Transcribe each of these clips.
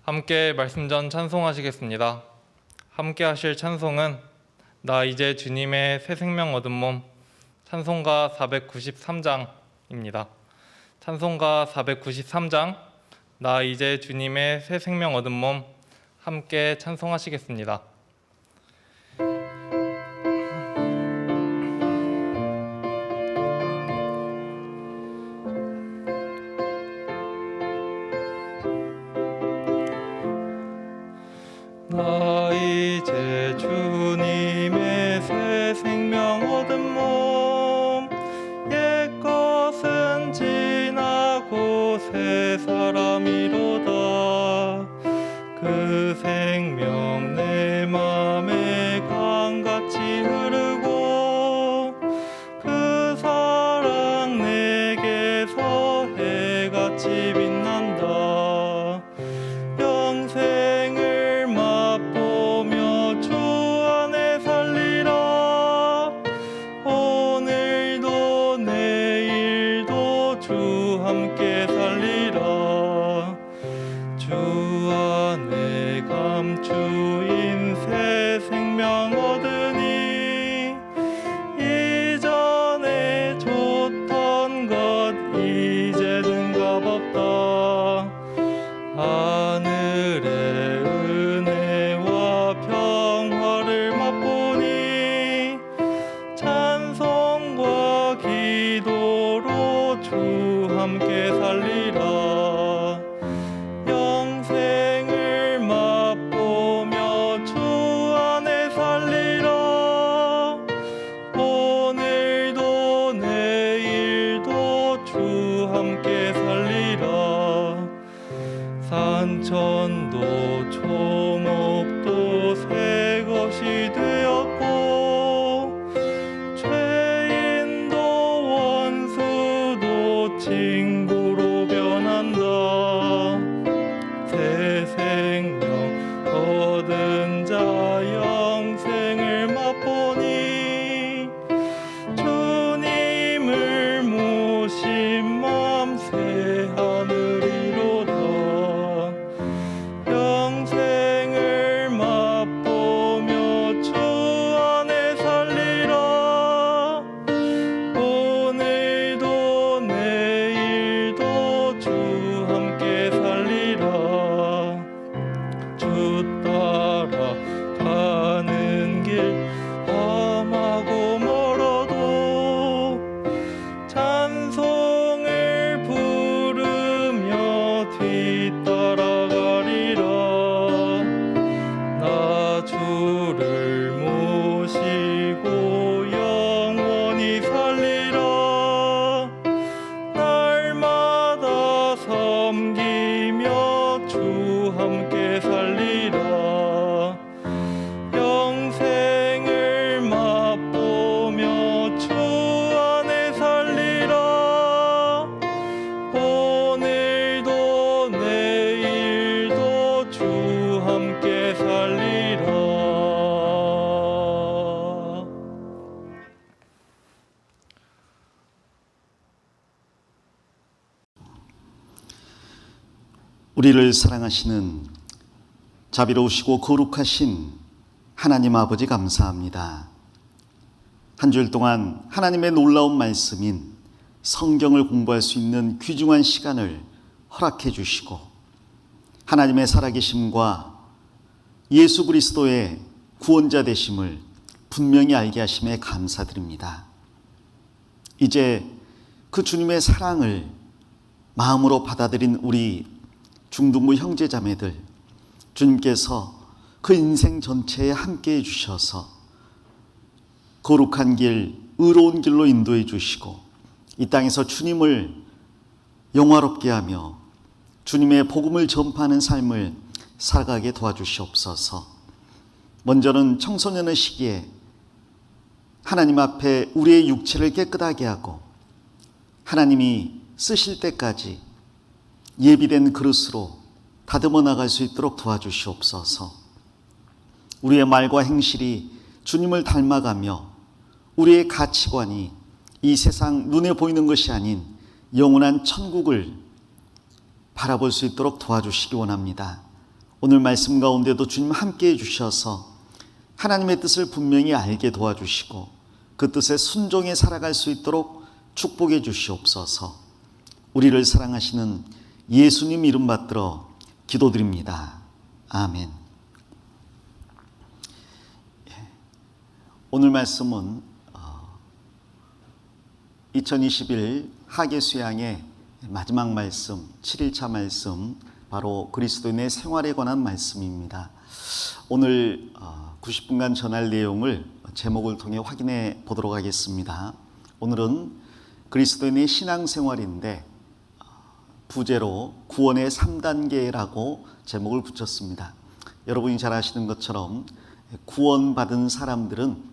함께 말씀 전 찬송하시겠습니다. 함께 하실 찬송은 나 이제 주님의 새 생명 얻은 몸 찬송가 493장입니다. 찬송가 493장 나 이제 주님의 새 생명 얻은 몸 함께 찬송하시겠습니다. 나 이제 주님의 새 생명 얻은 몸 옛 것은 지나고 새 사람이로다. 그 생명 내 맘에 강같이 흐르고 그 사랑 내게서 해같이 빛난다. 영생을 맛보며 주 안에 살리라. 오늘도 내일도 주 함께 살리라. 주 안에 감추인 새 생명 얻으니 이전에 줬던 것 이제는 값없다. 하늘의 은혜와 평화를 맛보니 찬송과 기도로 주 함께 살리라. 영생을 맛보며 주 안에 살리라. 오늘도 내일도 주 함께 살리라. 산천도 초목도 새 것이 되었고 죄인도 원수도 친구로 변한다. 새 생명 얻은 자 영생을 맛보니 주님을 모신 맘 새 하늘이로다. 영생을 맛보며 주 안에 살리라. 오늘도 내일도 주 함께 살리라. 주 따라 가는 길 험하고 멀어도 찬송을 부르며 뒤따라가리라. 나 주를 모시고 영원히 살리라. 날마다 섬기며 주 함께 살리라. 영생을 맛보며 주 안에 살리라. 오늘도 내일도 주 함께 살리라. 우리를 사랑하시는 자비로우시고 거룩하신 하나님 아버지 감사합니다. 한 주일 동안 하나님의 놀라운 말씀인 성경을 공부할 수 있는 귀중한 시간을 허락해 주시고 하나님의 살아계심과 예수 그리스도의 구원자 되심을 분명히 알게 하심에 감사드립니다. 이제 그 주님의 사랑을 마음으로 받아들인 우리 중등부 형제자매들, 주님께서 그 인생 전체에 함께해 주셔서 거룩한 길, 의로운 길로 인도해 주시고 이 땅에서 주님을 영화롭게 하며 주님의 복음을 전파하는 삶을 살아가게 도와주시옵소서. 먼저는 청소년의 시기에 하나님 앞에 우리의 육체를 깨끗하게 하고 하나님이 쓰실 때까지 예비된 그릇으로 다듬어 나갈 수 있도록 도와주시옵소서. 우리의 말과 행실이 주님을 닮아가며 우리의 가치관이 이 세상 눈에 보이는 것이 아닌 영원한 천국을 바라볼 수 있도록 도와주시기 원합니다. 오늘 말씀 가운데도 주님 함께해 주셔서 하나님의 뜻을 분명히 알게 도와주시고 그 뜻에 순종해 살아갈 수 있도록 축복해 주시옵소서. 우리를 사랑하시는 예수님 이름 받들어 기도드립니다. 아멘. 오늘 말씀은 2021 하계 수양의 마지막 말씀, 7일차 말씀, 바로 그리스도인의 생활에 관한 말씀입니다. 오늘 90분간 전할 내용을 제목을 통해 확인해 보도록 하겠습니다. 오늘은 그리스도인의 신앙생활인데 부제로 구원의 3단계라고 제목을 붙였습니다. 여러분이 잘 아시는 것처럼 구원받은 사람들은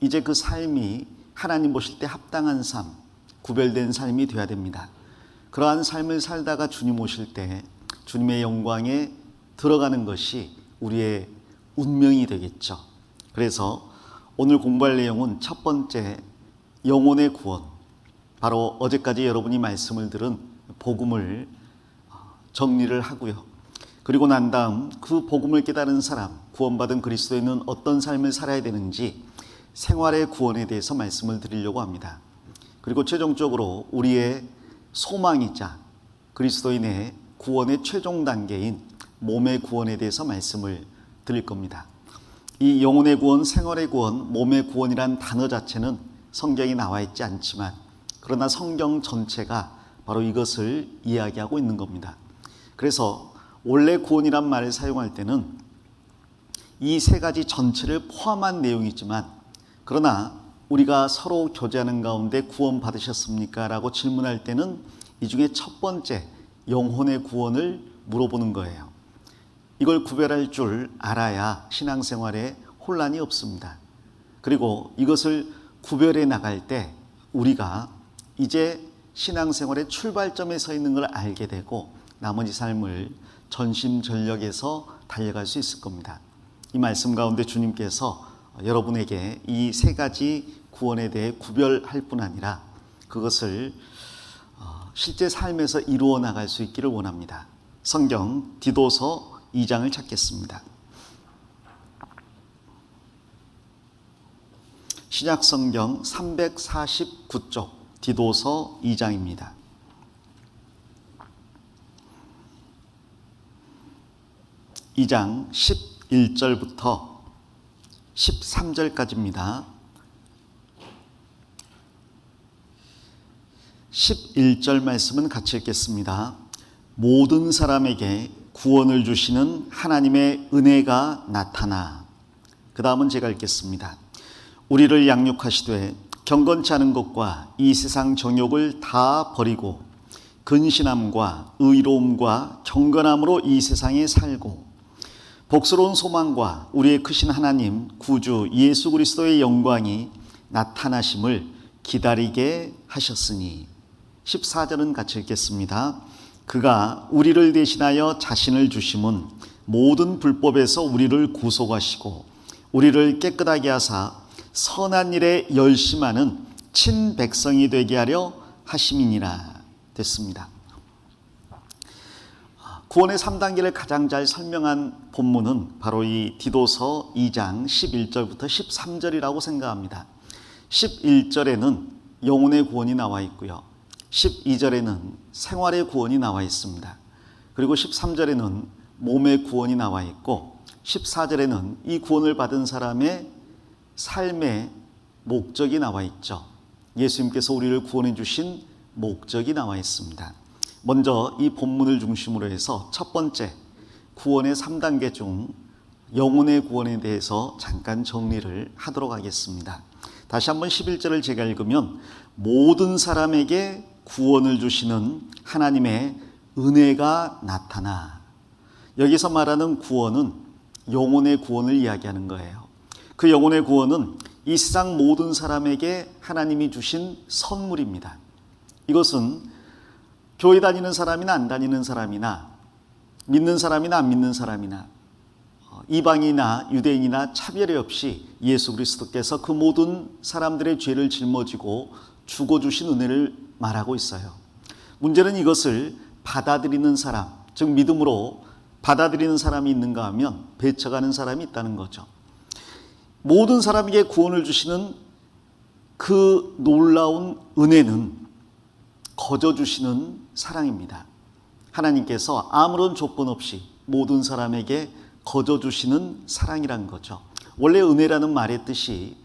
이제 그 삶이 하나님 보실 때 합당한 삶, 구별된 삶이 되어야 됩니다. 그러한 삶을 살다가 주님 오실 때 주님의 영광에 들어가는 것이 우리의 운명이 되겠죠. 그래서 오늘 공부할 내용은 첫 번째, 영혼의 구원. 바로 어제까지 여러분이 말씀을 들은 복음을 정리를 하고요. 그리고 난 다음 그 복음을 깨달은 사람, 구원받은 그리스도인은 어떤 삶을 살아야 되는지 생활의 구원에 대해서 말씀을 드리려고 합니다. 그리고 최종적으로 우리의 소망이자 그리스도인의 구원의 최종 단계인 몸의 구원에 대해서 말씀을 드릴 겁니다. 이 영혼의 구원, 생활의 구원, 몸의 구원이란 단어 자체는 성경에 나와 있지 않지만 그러나 성경 전체가 바로 이것을 이야기하고 있는 겁니다. 그래서 원래 구원이란 말을 사용할 때는 이 세 가지 전체를 포함한 내용이지만 그러나 우리가 서로 교제하는 가운데 구원 받으셨습니까? 라고 질문할 때는 이 중에 첫 번째 영혼의 구원을 물어보는 거예요. 이걸 구별할 줄 알아야 신앙생활에 혼란이 없습니다. 그리고 이것을 구별해 나갈 때 우리가 이제 신앙생활의 출발점에 서 있는 걸 알게 되고 나머지 삶을 전심전력해서 달려갈 수 있을 겁니다. 이 말씀 가운데 주님께서 여러분에게 이 세 가지 구원에 대해 구별할 뿐 아니라 그것을 실제 삶에서 이루어 나갈 수 있기를 원합니다. 성경 디도서 2장을 찾겠습니다. 신약성경 349쪽 디도서 2장입니다. 2장 11절부터 13절까지입니다. 11절 말씀은 같이 읽겠습니다. 모든 사람에게 구원을 주시는 하나님의 은혜가 나타나. 그 다음은 제가 읽겠습니다. 우리를 양육하시되 경건치 않은 것과 이 세상 정욕을 다 버리고 근신함과 의로움과 경건함으로 이 세상에 살고 복스러운 소망과 우리의 크신 하나님 구주 예수 그리스도의 영광이 나타나심을 기다리게 하셨으니. 14절은 같이 읽겠습니다. 그가 우리를 대신하여 자신을 주심은 모든 불법에서 우리를 구속하시고 우리를 깨끗하게 하사 선한 일에 열심하는 친백성이 되게 하려 하심이니라. 됐습니다. 구원의 3단계를 가장 잘 설명한 본문은 바로 이 디도서 2장 11절부터 13절이라고 생각합니다. 11절에는 영혼의 구원이 나와 있고요. 12절에는 생활의 구원이 나와 있습니다. 그리고 13절에는 몸의 구원이 나와 있고 14절에는 이 구원을 받은 사람의 삶의 목적이 나와 있죠. 예수님께서 우리를 구원해 주신 목적이 나와 있습니다. 먼저 이 본문을 중심으로 해서 첫 번째 구원의 3단계 중 영혼의 구원에 대해서 잠깐 정리를 하도록 하겠습니다. 다시 한번 11절을 제가 읽으면 모든 사람에게 구원을 주시는 하나님의 은혜가 나타나. 여기서 말하는 구원은 영혼의 구원을 이야기하는 거예요. 그 영혼의 구원은 이 세상 모든 사람에게 하나님이 주신 선물입니다. 이것은 교회 다니는 사람이나 안 다니는 사람이나 믿는 사람이나 안 믿는 사람이나 이방이나 유대인이나 차별이 없이 예수 그리스도께서 그 모든 사람들의 죄를 짊어지고 죽어주신 은혜를 말하고 있어요. 문제는 이것을 받아들이는 사람, 즉 믿음으로 받아들이는 사람이 있는가 하면 배척하는 사람이 있다는 거죠. 모든 사람에게 구원을 주시는 그 놀라운 은혜는 거저 주시는 사랑입니다. 하나님께서 아무런 조건 없이 모든 사람에게 거저 주시는 사랑이란 거죠. 원래 은혜라는 말의 뜻이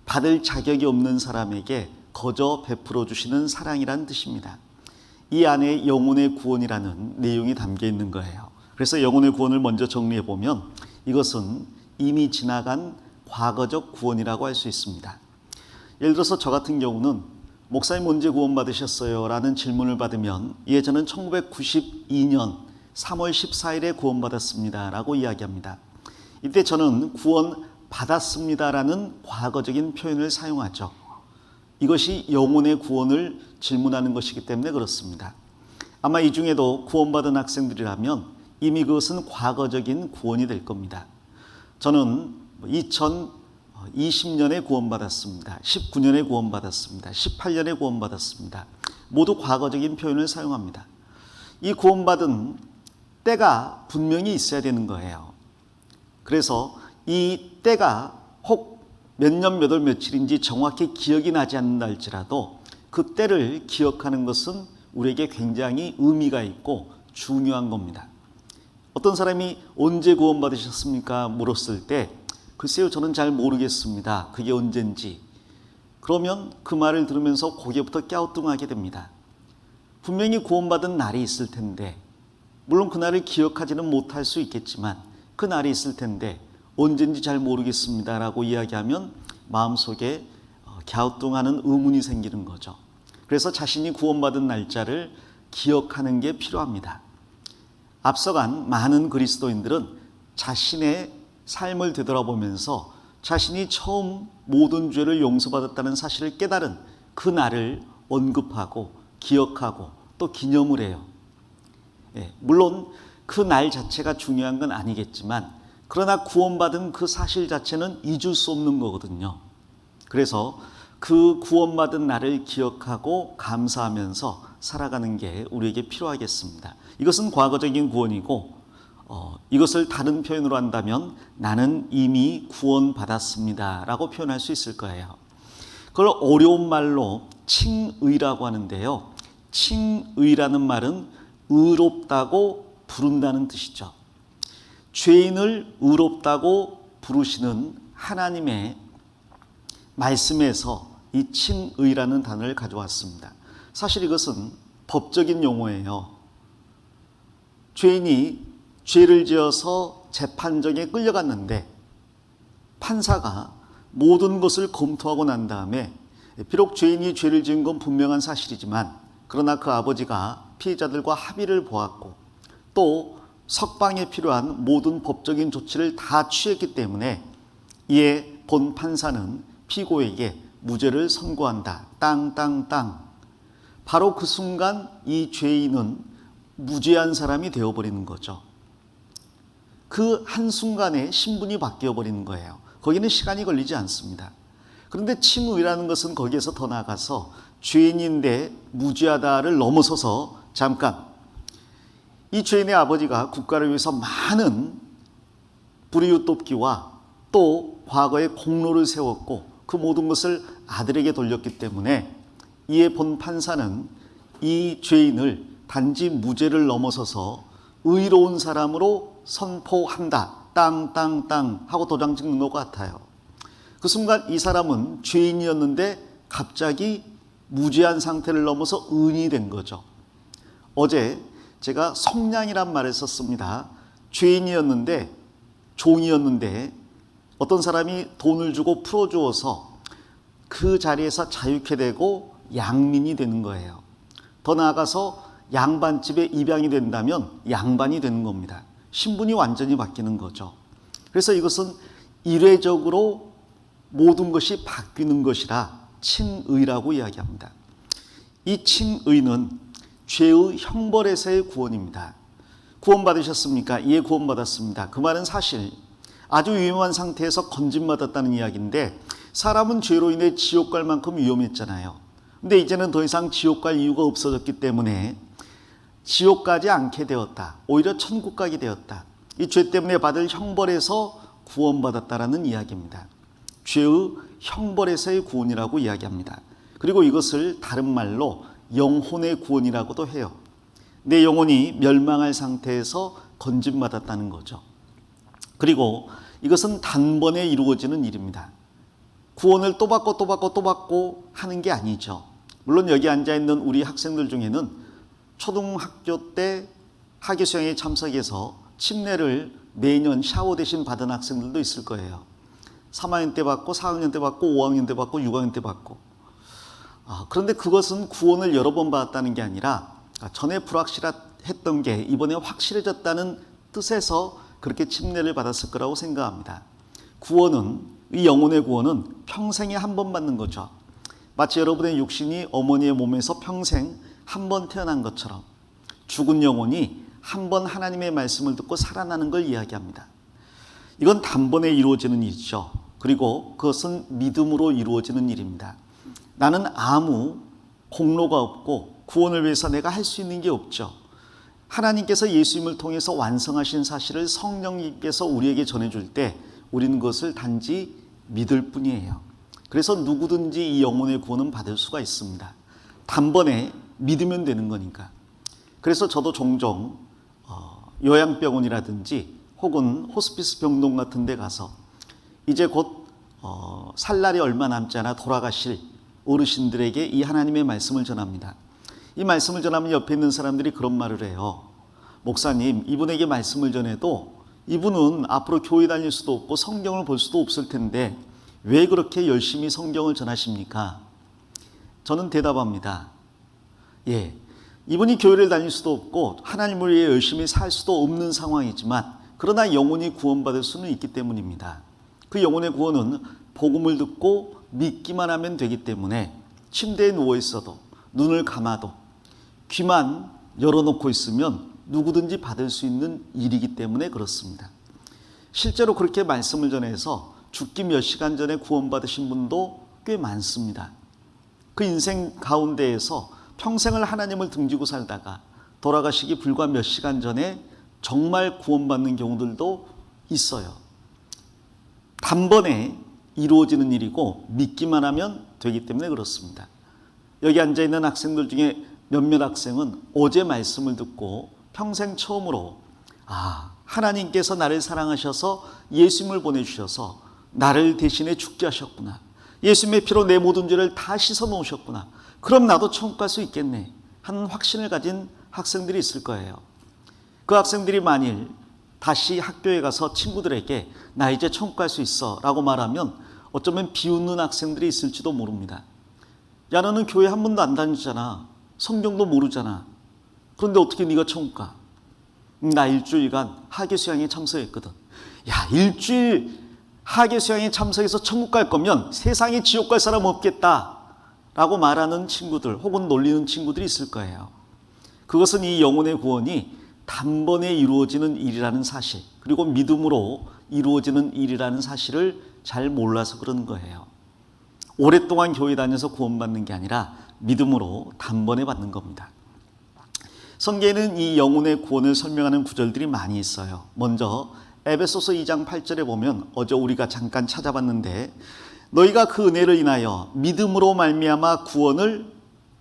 받을 자격이 없는 사람에게 거저 베풀어 주시는 사랑이란 뜻입니다. 이 안에 영혼의 구원이라는 내용이 담겨 있는 거예요. 그래서 영혼의 구원을 먼저 정리해 보면 이것은 이미 지나간 과거적 구원이라고 할 수 있습니다. 예를 들어서 저 같은 경우는 목사님 언제 구원 받으셨어요? 라는 질문을 받으면 저는 1992년 3월 14일에 구원 받았습니다 라고 이야기합니다. 이때 저는 구원 받았습니다 라는 과거적인 표현을 사용하죠. 이것이 영혼의 구원을 질문하는 것이기 때문에 그렇습니다. 아마 이 중에도 구원받은 학생들이라면 이미 그것은 과거적인 구원이 될 겁니다. 저는 2020년에 구원받았습니다. 19년에 구원받았습니다. 18년에 구원받았습니다. 모두 과거적인 표현을 사용합니다. 이 구원받은 때가 분명히 있어야 되는 거예요. 그래서 이 때가 혹 몇 년 몇 월 며칠인지 정확히 기억이 나지 않는다 할지라도 그 때를 기억하는 것은 우리에게 굉장히 의미가 있고 중요한 겁니다. 어떤 사람이 언제 구원받으셨습니까? 물었을 때 글쎄요, 저는 잘 모르겠습니다. 그게 언젠지. 그러면 그 말을 들으면서 고개부터 갸우뚱하게 됩니다. 분명히 구원받은 날이 있을 텐데, 물론 그 날을 기억하지는 못할 수 있겠지만 그 날이 있을 텐데 언젠지 잘 모르겠습니다 라고 이야기하면 마음속에 갸우뚱하는 의문이 생기는 거죠. 그래서 자신이 구원받은 날짜를 기억하는 게 필요합니다. 앞서간 많은 그리스도인들은 자신의 삶을 되돌아보면서 자신이 처음 모든 죄를 용서받았다는 사실을 깨달은 그 날을 언급하고 기억하고 또 기념을 해요. 물론 그 날 자체가 중요한 건 아니겠지만 그러나 구원받은 그 사실 자체는 잊을 수 없는 거거든요. 그래서 그 구원받은 날을 기억하고 감사하면서 살아가는 게 우리에게 필요하겠습니다. 이것은 과거적인 구원이고 이것을 다른 표현으로 한다면 나는 이미 구원받았습니다 라고 표현할 수 있을 거예요. 그걸 어려운 말로 칭의라고 하는데요. 칭의라는 말은 의롭다고 부른다는 뜻이죠. 죄인을 의롭다고 부르시는 하나님의 말씀에서 이 칭의라는 단어를 가져왔습니다. 사실 이것은 법적인 용어예요. 죄인이 죄를 지어서 재판정에 끌려갔는데 판사가 모든 것을 검토하고 난 다음에 비록 죄인이 죄를 지은 건 분명한 사실이지만 그러나 그 아버지가 피해자들과 합의를 보았고 또 석방에 필요한 모든 법적인 조치를 다 취했기 때문에 이에 본 판사는 피고에게 무죄를 선고한다. 땅땅땅. 바로 그 순간 이 죄인은 무죄한 사람이 되어버리는 거죠. 그 한순간에 신분이 바뀌어버리는 거예요. 거기는 시간이 걸리지 않습니다. 그런데 칭의라는 것은 거기에서 더 나아가서 죄인인데 무죄하다를 넘어서서 잠깐 이 죄인의 아버지가 국가를 위해서 많은 불이웃 돕기와 또 과거에 공로를 세웠고 그 모든 것을 아들에게 돌렸기 때문에 이에 본 판사는 이 죄인을 단지 무죄를 넘어서서 의로운 사람으로 선포한다. 땅땅땅 하고 도장 찍는 것 같아요. 그 순간 이 사람은 죄인이었는데 갑자기 무죄한 상태를 넘어서 의인이 된 거죠. 어제 제가 성량이란 말을 썼습니다. 죄인이었는데 종이었는데 어떤 사람이 돈을 주고 풀어주어서 그 자리에서 자유케 되고 양민이 되는 거예요. 더 나아가서 양반집에 입양이 된다면 양반이 되는 겁니다. 신분이 완전히 바뀌는 거죠. 그래서 이것은 이례적으로 모든 것이 바뀌는 것이라 칭의라고 이야기합니다. 이 칭의는 죄의 형벌에서의 구원입니다. 구원받으셨습니까? 예, 구원받았습니다. 그 말은 사실 아주 위험한 상태에서 건진받았다는 이야기인데 사람은 죄로 인해 지옥 갈 만큼 위험했잖아요. 근데 이제는 더 이상 지옥 갈 이유가 없어졌기 때문에 지옥 가지 않게 되었다. 오히려 천국 가게 되었다. 이 죄 때문에 받을 형벌에서 구원받았다라는 이야기입니다. 죄의 형벌에서의 구원이라고 이야기합니다. 그리고 이것을 다른 말로 영혼의 구원이라고도 해요. 내 영혼이 멸망할 상태에서 건짐받았다는 거죠. 그리고 이것은 단번에 이루어지는 일입니다. 구원을 또 받고 또 받고 또 받고 하는 게 아니죠. 물론 여기 앉아있는 우리 학생들 중에는 초등학교 때 하계수양에 참석해서 침례를 매년 샤워 대신 받은 학생들도 있을 거예요. 3학년 때 받고 4학년 때 받고 5학년 때 받고 6학년 때 받고. 그런데 그것은 구원을 여러 번 받았다는 게 아니라 전에 불확실했던 게 이번에 확실해졌다는 뜻에서 그렇게 침례를 받았을 거라고 생각합니다. 구원은, 이 영혼의 구원은 평생에 한 번 받는 거죠. 마치 여러분의 육신이 어머니의 몸에서 평생 한 번 태어난 것처럼 죽은 영혼이 한 번 하나님의 말씀을 듣고 살아나는 걸 이야기합니다. 이건 단번에 이루어지는 일이죠. 그리고 그것은 믿음으로 이루어지는 일입니다. 나는 아무 공로가 없고 구원을 위해서 내가 할 수 있는 게 없죠. 하나님께서 예수님을 통해서 완성하신 사실을 성령님께서 우리에게 전해줄 때 우리는 그것을 단지 믿을 뿐이에요. 그래서 누구든지 이 영혼의 구원은 받을 수가 있습니다. 단번에 믿으면 되는 거니까. 그래서 저도 종종 요양병원이라든지 혹은 호스피스 병동 같은 데 가서 이제 곧 살 날이 얼마 남지 않아 돌아가실 어르신들에게 이 하나님의 말씀을 전합니다. 이 말씀을 전하면 옆에 있는 사람들이 그런 말을 해요. 목사님, 이분에게 말씀을 전해도 이분은 앞으로 교회 다닐 수도 없고 성경을 볼 수도 없을 텐데 왜 그렇게 열심히 성경을 전하십니까? 저는 대답합니다. 이분이 교회를 다닐 수도 없고 하나님을 위해 열심히 살 수도 없는 상황이지만 그러나 영혼이 구원받을 수는 있기 때문입니다. 그 영혼의 구원은 복음을 듣고 믿기만 하면 되기 때문에 침대에 누워 있어도 눈을 감아도 귀만 열어놓고 있으면 누구든지 받을 수 있는 일이기 때문에 그렇습니다. 실제로 그렇게 말씀을 전해서 죽기 몇 시간 전에 구원받으신 분도 꽤 많습니다. 그 인생 가운데에서 평생을 하나님을 등지고 살다가 돌아가시기 불과 몇 시간 전에 정말 구원받는 경우들도 있어요. 단번에 이루어지는 일이고 믿기만 하면 되기 때문에 그렇습니다. 여기 앉아있는 학생들 중에 몇몇 학생은 어제 말씀을 듣고 평생 처음으로 하나님께서 나를 사랑하셔서 예수님을 보내주셔서 나를 대신해 죽게 하셨구나. 예수님의 피로 내 모든 죄를 다 씻어 놓으셨구나. 그럼 나도 천국 갈 수 있겠네 하는 확신을 가진 학생들이 있을 거예요. 그 학생들이 만일 다시 학교에 가서 친구들에게 나 이제 천국 갈 수 있어 라고 말하면 어쩌면 비웃는 학생들이 있을지도 모릅니다. 야, 너는 교회 한 번도 안 다니잖아. 성경도 모르잖아. 그런데 어떻게 네가 천국 가? 나 일주일간 하계수양에 참석했거든. 야, 일주일 하계수양에 참석해서 천국 갈 거면 세상에 지옥 갈 사람 없겠다 라고 말하는 친구들 혹은 놀리는 친구들이 있을 거예요. 그것은 이 영혼의 구원이 단번에 이루어지는 일이라는 사실, 그리고 믿음으로 이루어지는 일이라는 사실을 잘 몰라서 그런 거예요. 오랫동안 교회 다녀서 구원받는 게 아니라 믿음으로 단번에 받는 겁니다. 성경에는 이 영혼의 구원을 설명하는 구절들이 많이 있어요. 먼저 에베소서 2장 8절에 보면 어제 우리가 잠깐 찾아봤는데 너희가 그 은혜를 인하여 믿음으로 말미암아 구원을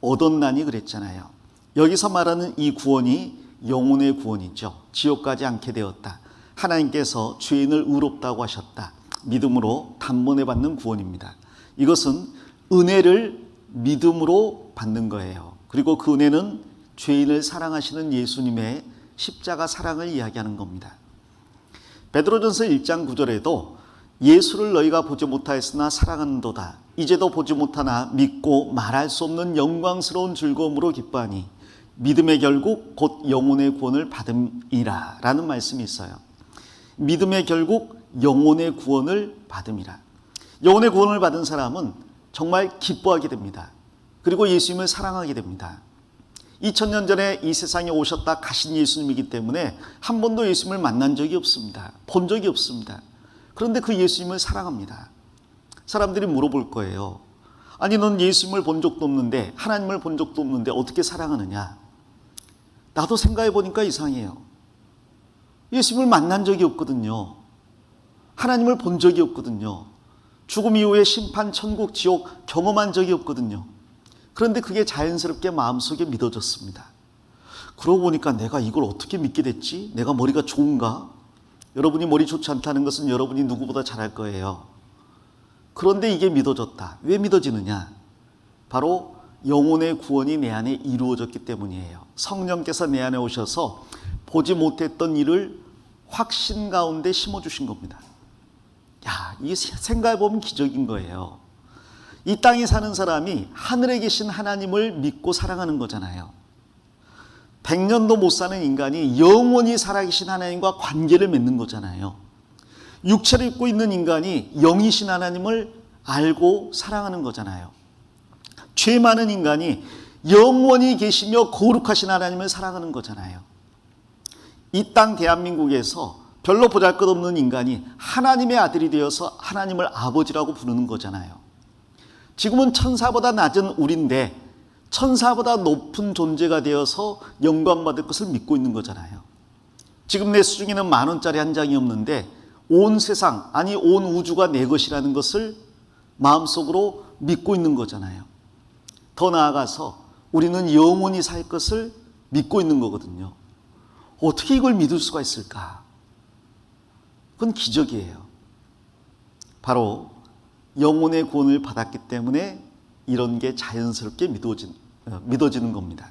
얻었나니 그랬잖아요. 여기서 말하는 이 구원이 영혼의 구원이죠. 지옥 가지 않게 되었다. 하나님께서 죄인을 의롭다고 하셨다. 믿음으로 단번에 받는 구원입니다. 이것은 은혜를 믿음으로 받는 거예요. 그리고 그 은혜는 죄인을 사랑하시는 예수님의 십자가 사랑을 이야기하는 겁니다. 베드로전서 1장 9절에도 예수를 너희가 보지 못하였으나 사랑하는도다. 이제도 보지 못하나 믿고 말할 수 없는 영광스러운 즐거움으로 기뻐하니 믿음의 결국 곧 영혼의 구원을 받음이라 라는 말씀이 있어요. 믿음의 결국 영혼의 구원을 받음이라. 영혼의 구원을 받은 사람은 정말 기뻐하게 됩니다. 그리고 예수님을 사랑하게 됩니다. 2000년 전에 이 세상에 오셨다 가신 예수님이기 때문에 한 번도 예수님을 만난 적이 없습니다. 본 적이 없습니다. 그런데 그 예수님을 사랑합니다. 사람들이 물어볼 거예요. 아니, 넌 예수님을 본 적도 없는데, 하나님을 본 적도 없는데 어떻게 사랑하느냐? 나도 생각해 보니까 이상해요. 예수님을 만난 적이 없거든요. 하나님을 본 적이 없거든요. 죽음 이후에 심판, 천국, 지옥 경험한 적이 없거든요. 그런데 그게 자연스럽게 마음속에 믿어졌습니다. 그러고 보니까 내가 이걸 어떻게 믿게 됐지? 내가 머리가 좋은가? 여러분이 머리 좋지 않다는 것은 여러분이 누구보다 잘할 거예요. 그런데 이게 믿어졌다. 왜 믿어지느냐? 바로 영혼의 구원이 내 안에 이루어졌기 때문이에요. 성령께서 내 안에 오셔서 보지 못했던 일을 확신 가운데 심어주신 겁니다. 야, 이 생각해보면 기적인 거예요. 이 땅에 사는 사람이 하늘에 계신 하나님을 믿고 사랑하는 거잖아요. 100년도 못 사는 인간이 영원히 살아계신 하나님과 관계를 맺는 거잖아요. 육체를 입고 있는 인간이 영이신 하나님을 알고 사랑하는 거잖아요. 죄 많은 인간이 영원히 계시며 거룩하신 하나님을 사랑하는 거잖아요. 이 땅 대한민국에서 별로 보잘것없는 인간이 하나님의 아들이 되어서 하나님을 아버지라고 부르는 거잖아요. 지금은 천사보다 낮은 우리인데 천사보다 높은 존재가 되어서 영광받을 것을 믿고 있는 거잖아요. 지금 내 수중에는 10,000원짜리 한 장이 없는데 온 세상, 아니 온 우주가 내 것이라는 것을 마음속으로 믿고 있는 거잖아요. 더 나아가서 우리는 영원히 살 것을 믿고 있는 거거든요. 어떻게 이걸 믿을 수가 있을까? 그건 기적이에요. 바로 영혼의 구원을 받았기 때문에 이런 게 자연스럽게 믿어지는 겁니다.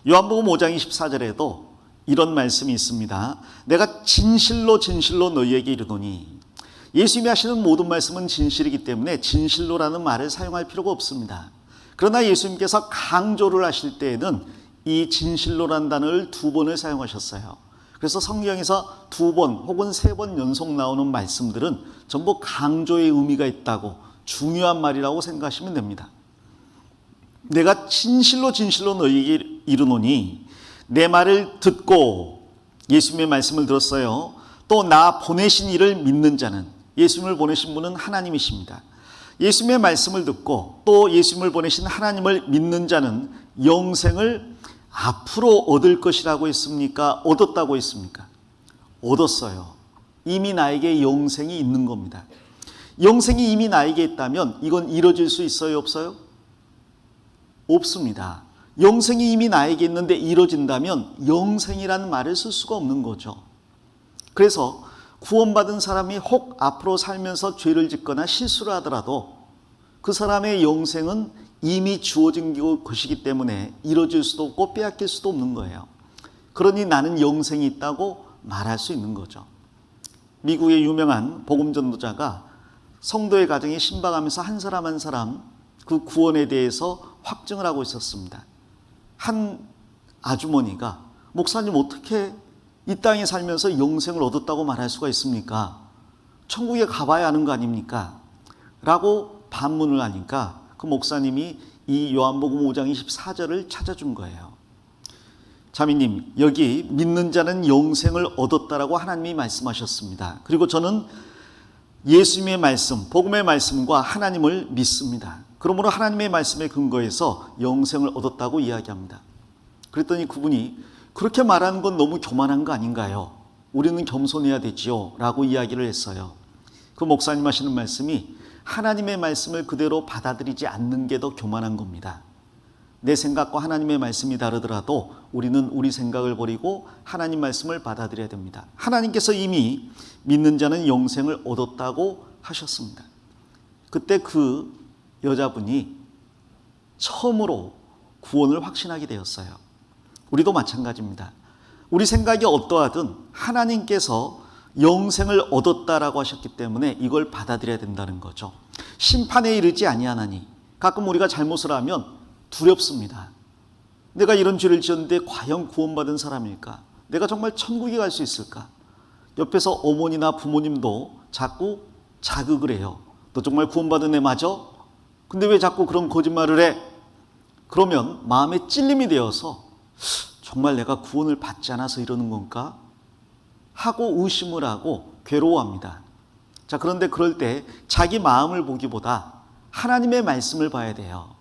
요한복음 5장 24절에도 이런 말씀이 있습니다. 내가 진실로 진실로 너희에게 이르노니, 예수님이 하시는 모든 말씀은 진실이기 때문에 진실로라는 말을 사용할 필요가 없습니다. 그러나 예수님께서 강조를 하실 때에는 이 진실로라는 단어를 2번을 사용하셨어요. 그래서 성경에서 2번 혹은 3번 연속 나오는 말씀들은 전부 강조의 의미가 있다고, 중요한 말이라고 생각하시면 됩니다. 내가 진실로 진실로 너희에게 이르노니, 내 말을 듣고 예수님의 말씀을 들었어요. 또 나 보내신 이를 믿는 자는, 예수님을 보내신 분은 하나님이십니다. 예수님의 말씀을 듣고 또 예수님을 보내신 하나님을 믿는 자는 영생을 앞으로 얻을 것이라고 했습니까? 얻었다고 했습니까? 얻었어요. 이미 나에게 영생이 있는 겁니다. 영생이 이미 나에게 있다면 이건 이루어질 수 있어요? 없어요? 없습니다. 영생이 이미 나에게 있는데 이루어진다면 영생이라는 말을 쓸 수가 없는 거죠. 그래서 구원받은 사람이 혹 앞으로 살면서 죄를 짓거나 실수를 하더라도 그 사람의 영생은 이미 주어진 것이기 때문에 이루어질 수도 없고 빼앗길 수도 없는 거예요. 그러니 나는 영생이 있다고 말할 수 있는 거죠. 미국의 유명한 복음 전도자가 성도의 가정에 신방하면서 한 사람 한 사람 그 구원에 대해서 확증을 하고 있었습니다. 한 아주머니가, 목사님 어떻게 이 땅에 살면서 영생을 얻었다고 말할 수가 있습니까? 천국에 가봐야 하는 거 아닙니까? 라고 반문을 하니까 그 목사님이 이 요한복음 5장 24절을 찾아준 거예요. 자매님, 여기 믿는 자는 영생을 얻었다라고 하나님이 말씀하셨습니다. 그리고 저는 예수님의 말씀, 복음의 말씀과 하나님을 믿습니다. 그러므로 하나님의 말씀에 근거해서 영생을 얻었다고 이야기합니다. 그랬더니 그분이 그렇게 말하는 건 너무 교만한 거 아닌가요? 우리는 겸손해야 되지요 라고 이야기를 했어요. 그 목사님 하시는 말씀이 하나님의 말씀을 그대로 받아들이지 않는 게 더 교만한 겁니다. 내 생각과 하나님의 말씀이 다르더라도 우리는 우리 생각을 버리고 하나님 말씀을 받아들여야 됩니다. 하나님께서 이미 믿는 자는 영생을 얻었다고 하셨습니다. 그때 그 여자분이 처음으로 구원을 확신하게 되었어요. 우리도 마찬가지입니다. 우리 생각이 어떠하든 하나님께서 영생을 얻었다라고 하셨기 때문에 이걸 받아들여야 된다는 거죠. 심판에 이르지 아니하나니, 가끔 우리가 잘못을 하면 두렵습니다. 내가 이런 죄를 지었는데 과연 구원받은 사람일까? 내가 정말 천국에 갈 수 있을까? 옆에서 어머니나 부모님도 자꾸 자극을 해요. 너 정말 구원받은 애 맞아? 근데 왜 자꾸 그런 거짓말을 해? 그러면 마음에 찔림이 되어서 정말 내가 구원을 받지 않아서 이러는 건가? 하고 의심을 하고 괴로워합니다. 자, 그런데 그럴 때 자기 마음을 보기보다 하나님의 말씀을 봐야 돼요.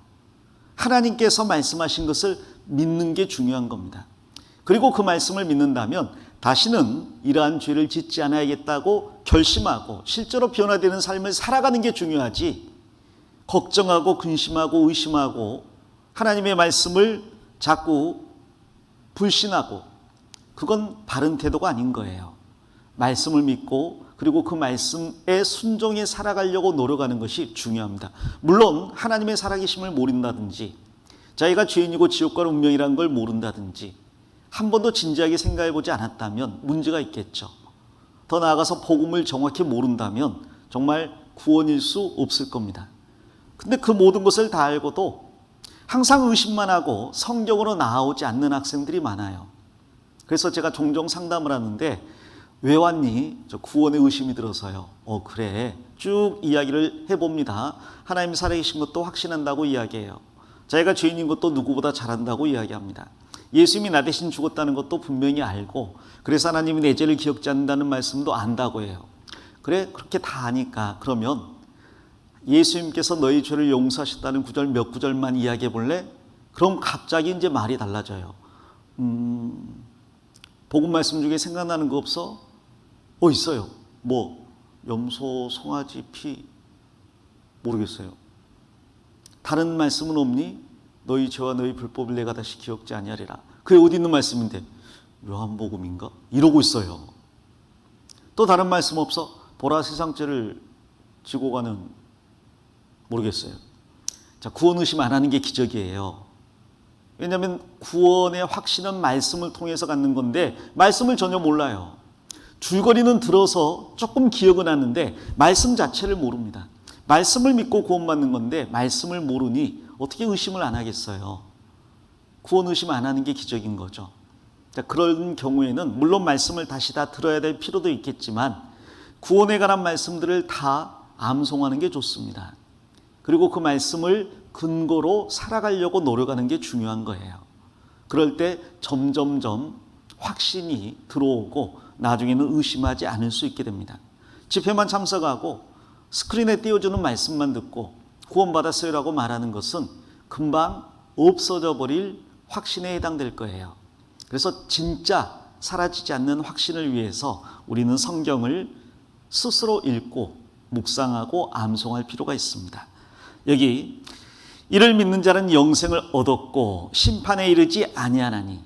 하나님께서 말씀하신 것을 믿는 게 중요한 겁니다. 그리고 그 말씀을 믿는다면 다시는 이러한 죄를 짓지 않아야겠다고 결심하고 실제로 변화되는 삶을 살아가는 게 중요하지, 걱정하고 근심하고 의심하고 하나님의 말씀을 자꾸 불신하고, 그건 바른 태도가 아닌 거예요. 말씀을 믿고 그리고 그 말씀에 순종해 살아가려고 노력하는 것이 중요합니다. 물론 하나님의 살아계심을 모른다든지, 자기가 죄인이고 지옥과 운명이라는 걸 모른다든지, 한 번도 진지하게 생각해보지 않았다면 문제가 있겠죠. 더 나아가서 복음을 정확히 모른다면 정말 구원일 수 없을 겁니다. 근데 그 모든 것을 다 알고도 항상 의심만 하고 성경으로 나아오지 않는 학생들이 많아요. 그래서 제가 종종 상담을 하는데, 왜 왔니? 저 구원에 의심이 들어서요. 그래. 쭉 이야기를 해봅니다. 하나님 살아계신 것도 확신한다고 이야기해요. 자기가 죄인인 것도 누구보다 잘한다고 이야기합니다. 예수님이 나 대신 죽었다는 것도 분명히 알고, 그래서 하나님이 내 죄를 기억지 않는다는 말씀도 안다고 해요. 그래, 그렇게 다 아니까 그러면 예수님께서 너희 죄를 용서하셨다는 구절 몇 구절만 이야기해 볼래? 그럼 갑자기 이제 말이 달라져요. 복음 말씀 중에 생각나는 거 없어? 있어요. 뭐 염소, 송아지 피, 모르겠어요. 다른 말씀은 없니? 너희 죄와 너희 불법을 내가 다시 기억지 아니하리라. 그게 어디 있는 말씀인데? 요한복음인가? 이러고 있어요. 또 다른 말씀 없어? 보라 세상 죄를 지고 가는, 모르겠어요. 자, 구원 의심 안 하는 게 기적이에요. 왜냐하면 구원의 확신은 말씀을 통해서 갖는 건데 말씀을 전혀 몰라요. 줄거리는 들어서 조금 기억은 하는데 말씀 자체를 모릅니다. 말씀을 믿고 구원받는 건데 말씀을 모르니 어떻게 의심을 안 하겠어요. 구원 의심 안 하는 게 기적인 거죠. 자, 그런 경우에는 물론 말씀을 다시 다 들어야 될 필요도 있겠지만 구원에 관한 말씀들을 다 암송하는 게 좋습니다. 그리고 그 말씀을 근거로 살아가려고 노력하는 게 중요한 거예요. 그럴 때 점점점 확신이 들어오고 나중에는 의심하지 않을 수 있게 됩니다. 집회만 참석하고 스크린에 띄워주는 말씀만 듣고 구원받았어요라고 말하는 것은 금방 없어져 버릴 확신에 해당될 거예요. 그래서 진짜 사라지지 않는 확신을 위해서 우리는 성경을 스스로 읽고 묵상하고 암송할 필요가 있습니다. 여기 이를 믿는 자는 영생을 얻었고 심판에 이르지 아니하나니,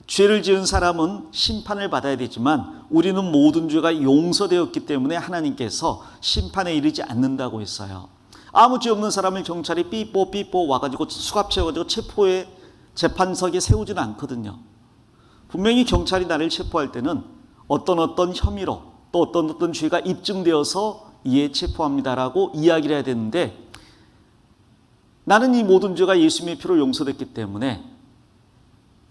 죄를 지은 사람은 심판을 받아야 되지만 우리는 모든 죄가 용서되었기 때문에 하나님께서 심판에 이르지 않는다고 했어요. 아무 죄 없는 사람을 경찰이 삐뽀 와가지고 수갑 채워가지고 체포해 재판석에 세우지는 않거든요. 분명히 경찰이 나를 체포할 때는 어떤 혐의로 또 어떤 죄가 입증되어서 이에 체포합니다라고 이야기를 해야 되는데, 나는 이 모든 죄가 예수님의 피로 용서됐기 때문에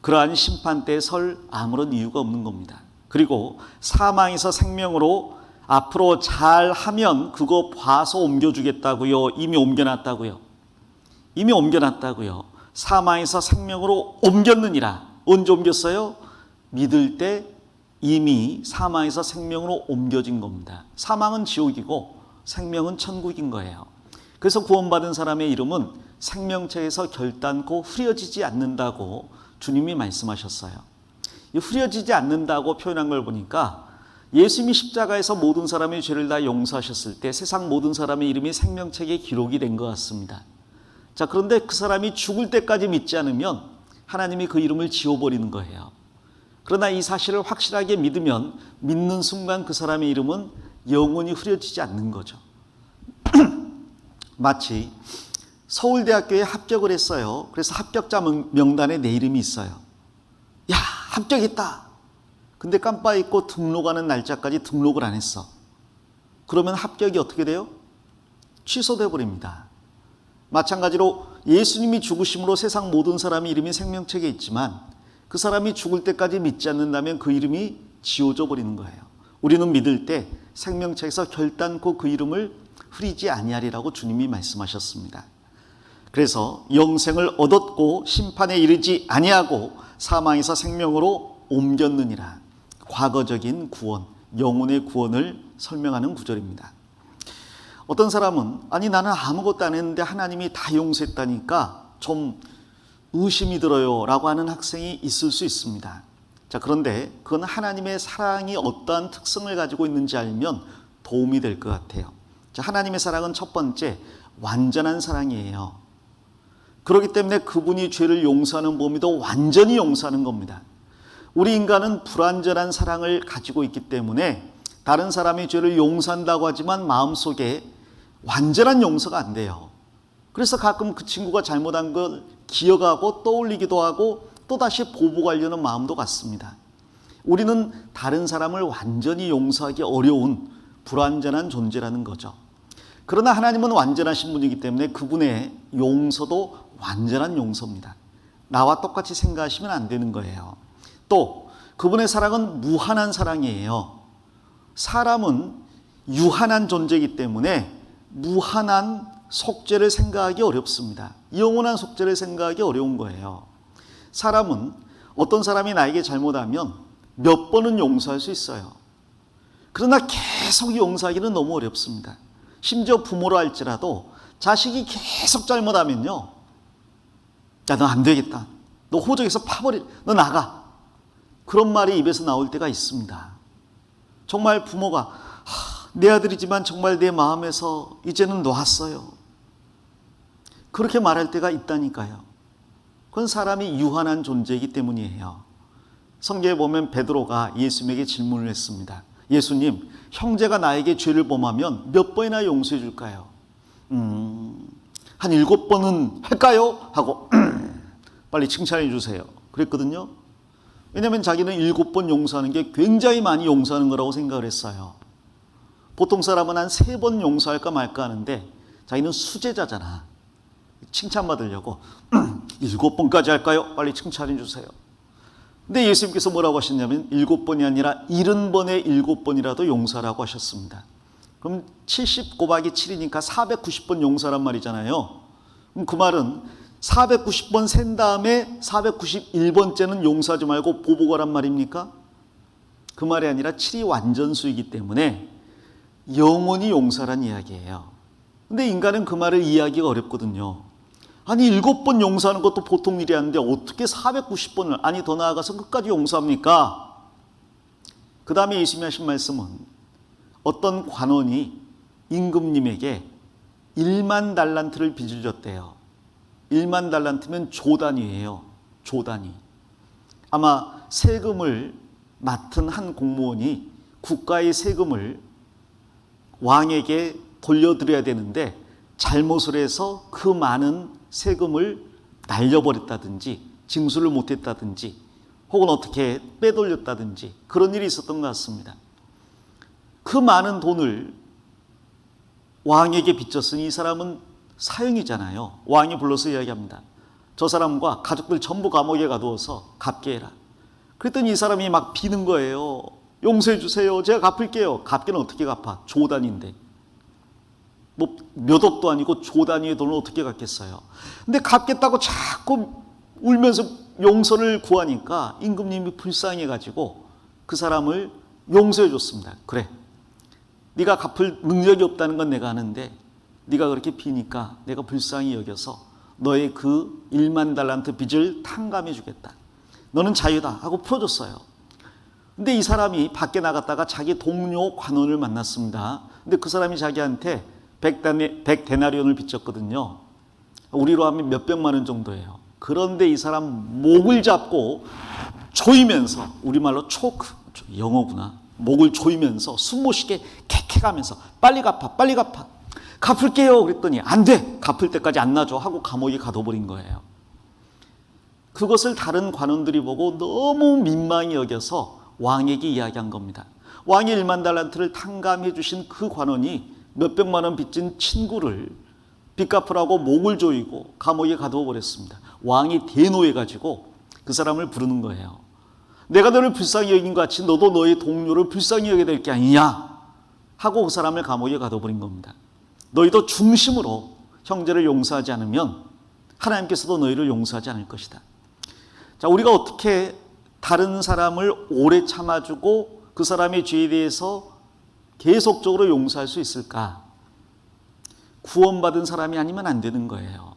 그러한 심판대에 설 아무런 이유가 없는 겁니다. 그리고 사망에서 생명으로 앞으로 잘하면 그거 봐서 옮겨주겠다고요. 이미 옮겨놨다고요. 사망에서 생명으로 옮겼느니라. 언제 옮겼어요? 믿을 때 이미 사망에서 생명으로 옮겨진 겁니다. 사망은 지옥이고 생명은 천국인 거예요. 그래서 구원받은 사람의 이름은 생명책에서 결단코 흐려지지 않는다고 주님이 말씀하셨어요. 이 흐려지지 않는다고 표현한 걸 보니까 예수님이 십자가에서 모든 사람의 죄를 다 용서하셨을 때 세상 모든 사람의 이름이 생명책에 기록이 된 것 같습니다. 자, 그런데 그 사람이 죽을 때까지 믿지 않으면 하나님이 그 이름을 지워버리는 거예요. 그러나 이 사실을 확실하게 믿으면 믿는 순간 그 사람의 이름은 영원히 흐려지지 않는 거죠. 마치 서울대학교에 합격을 했어요. 그래서 합격자 명단에 내 이름이 있어요. 야, 합격했다. 근데 깜빡 잊고 등록하는 날짜까지 등록을 안 했어. 그러면 합격이 어떻게 돼요? 취소돼 버립니다. 마찬가지로 예수님이 죽으심으로 세상 모든 사람의 이름이 생명책에 있지만 그 사람이 죽을 때까지 믿지 않는다면 그 이름이 지워져 버리는 거예요. 우리는 믿을 때 생명책에서 결단코 그 이름을 흐리지 아니하리라고 주님이 말씀하셨습니다. 그래서 영생을 얻었고 심판에 이르지 아니하고 사망에서 생명으로 옮겼느니라. 과거적인 구원, 영혼의 구원을 설명하는 구절입니다. 어떤 사람은 아니 나는 아무것도 안 했는데 하나님이 다 용서했다니까 좀 의심이 들어요 라고 하는 학생이 있을 수 있습니다. 자, 그런데 그건 하나님의 사랑이 어떠한 특성을 가지고 있는지 알면 도움이 될 것 같아요. 자, 하나님의 사랑은 첫 번째 완전한 사랑이에요. 그렇기 때문에 그분이 죄를 용서하는 범위도 완전히 용서하는 겁니다. 우리 인간은 불완전한 사랑을 가지고 있기 때문에 다른 사람이 죄를 용서한다고 하지만 마음속에 완전한 용서가 안 돼요. 그래서 가끔 그 친구가 잘못한 걸 기억하고 떠올리기도 하고 또다시 보복하려는 마음도 같습니다. 우리는 다른 사람을 완전히 용서하기 어려운 불완전한 존재라는 거죠. 그러나 하나님은 완전하신 분이기 때문에 그분의 용서도 완전한 용서입니다. 나와 똑같이 생각하시면 안 되는 거예요. 또 그분의 사랑은 무한한 사랑이에요. 사람은 유한한 존재이기 때문에 무한한 속죄를 생각하기 어렵습니다. 영원한 속죄를 생각하기 어려운 거예요. 사람은 어떤 사람이 나에게 잘못하면 몇 번은 용서할 수 있어요. 그러나 계속 용서하기는 너무 어렵습니다. 심지어 부모로 할지라도 자식이 계속 잘못하면요, 야, 너 안 되겠다, 너 호적에서 너 나가, 그런 말이 입에서 나올 때가 있습니다. 정말 부모가 내 아들이지만 정말 내 마음에서 이제는 놨어요, 그렇게 말할 때가 있다니까요. 그건 사람이 유한한 존재이기 때문이에요. 성경에 보면 베드로가 예수님에게 질문을 했습니다. 예수님, 형제가 나에게 죄를 범하면 몇 번이나 용서해 줄까요? 한 7번은 할까요? 하고 빨리 칭찬해 주세요 그랬거든요. 왜냐하면 자기는 7번 용서하는 게 굉장히 많이 용서하는 거라고 생각을 했어요. 보통 사람은 한 3번 용서할까 말까 하는데 자기는 수제자잖아. 칭찬받으려고 7번까지 할까요? 빨리 칭찬해 주세요. 근데 예수님께서 뭐라고 하셨냐면 7번이 아니라 70번에 7번이라도 용서하라고 하셨습니다. 그럼 70 곱하기 7이니까 490번 용서란 말이잖아요. 그럼 그 말은 490번 센 다음에 491번째는 용서하지 말고 보복하란 말입니까? 그 말이 아니라 7이 완전수이기 때문에 영원히 용서란 이야기예요. 근데 인간은 그 말을 이해하기가 어렵거든요. 아니 7번 용서하는 것도 보통 일이 아닌데 어떻게 490번을, 아니 더 나아가서 끝까지 용서합니까? 그 다음에 예수님이 하신 말씀은 어떤 관원이 임금님에게 1만 달란트를 빚을 졌대요. 1만 달란트면 조단위예요. 조단위. 아마 세금을 맡은 한 공무원이 국가의 세금을 왕에게 돌려드려야 되는데 잘못을 해서 그 많은 세금을 날려버렸다든지 징수를 못했다든지 혹은 어떻게 빼돌렸다든지 그런 일이 있었던 것 같습니다. 그 많은 돈을 왕에게 빚졌으니 이 사람은 사형이잖아요. 왕이 불러서 이야기합니다. 저 사람과 가족들 전부 감옥에 가두어서 갚게 해라. 그랬더니 이 사람이 막 비는 거예요. 용서해 주세요. 제가 갚을게요. 갚기는 어떻게 갚아? 조단인데. 뭐 몇 억도 아니고 조단위의 돈을 어떻게 갚겠어요. 근데 갚겠다고 자꾸 울면서 용서를 구하니까 임금님이 불쌍해가지고 그 사람을 용서해 줬습니다. 그래, 네가 갚을 능력이 없다는 건 내가 아는데 네가 그렇게 비니까 내가 불쌍히 여겨서 너의 그 1만 달란트 빚을 탕감해 주겠다. 너는 자유다 하고 풀어줬어요. 근데 이 사람이 밖에 나갔다가 자기 동료 관원을 만났습니다. 근데 그 사람이 자기한테 100데나리온을 빚졌거든요. 우리로 하면 몇백만 원 정도예요. 그런데 이 사람 목을 잡고 조이면서, 우리말로 초크, 영어구나, 목을 조이면서 숨 못 쉬게 캑캑하면서 빨리 갚아, 빨리 갚아, 갚을게요 그랬더니 안 돼, 갚을 때까지 안 놔줘 하고 감옥에 가둬버린 거예요. 그것을 다른 관원들이 보고 너무 민망히 여겨서 왕에게 이야기한 겁니다. 왕이 1만 달란트를 탕감해 주신 그 관원이 몇백만 원 빚진 친구를 빚 갚으라고 목을 조이고 감옥에 가두어 버렸습니다. 왕이 대노해가지고 그 사람을 부르는 거예요. 내가 너를 불쌍히 여긴 것 같이 너도 너의 동료를 불쌍히 여겨야 될 게 아니냐 하고 그 사람을 감옥에 가둬버린 겁니다. 너희도 중심으로 형제를 용서하지 않으면 하나님께서도 너희를 용서하지 않을 것이다. 자, 우리가 어떻게 다른 사람을 오래 참아주고 그 사람의 죄에 대해서 계속적으로 용서할 수 있을까? 구원받은 사람이 아니면 안 되는 거예요.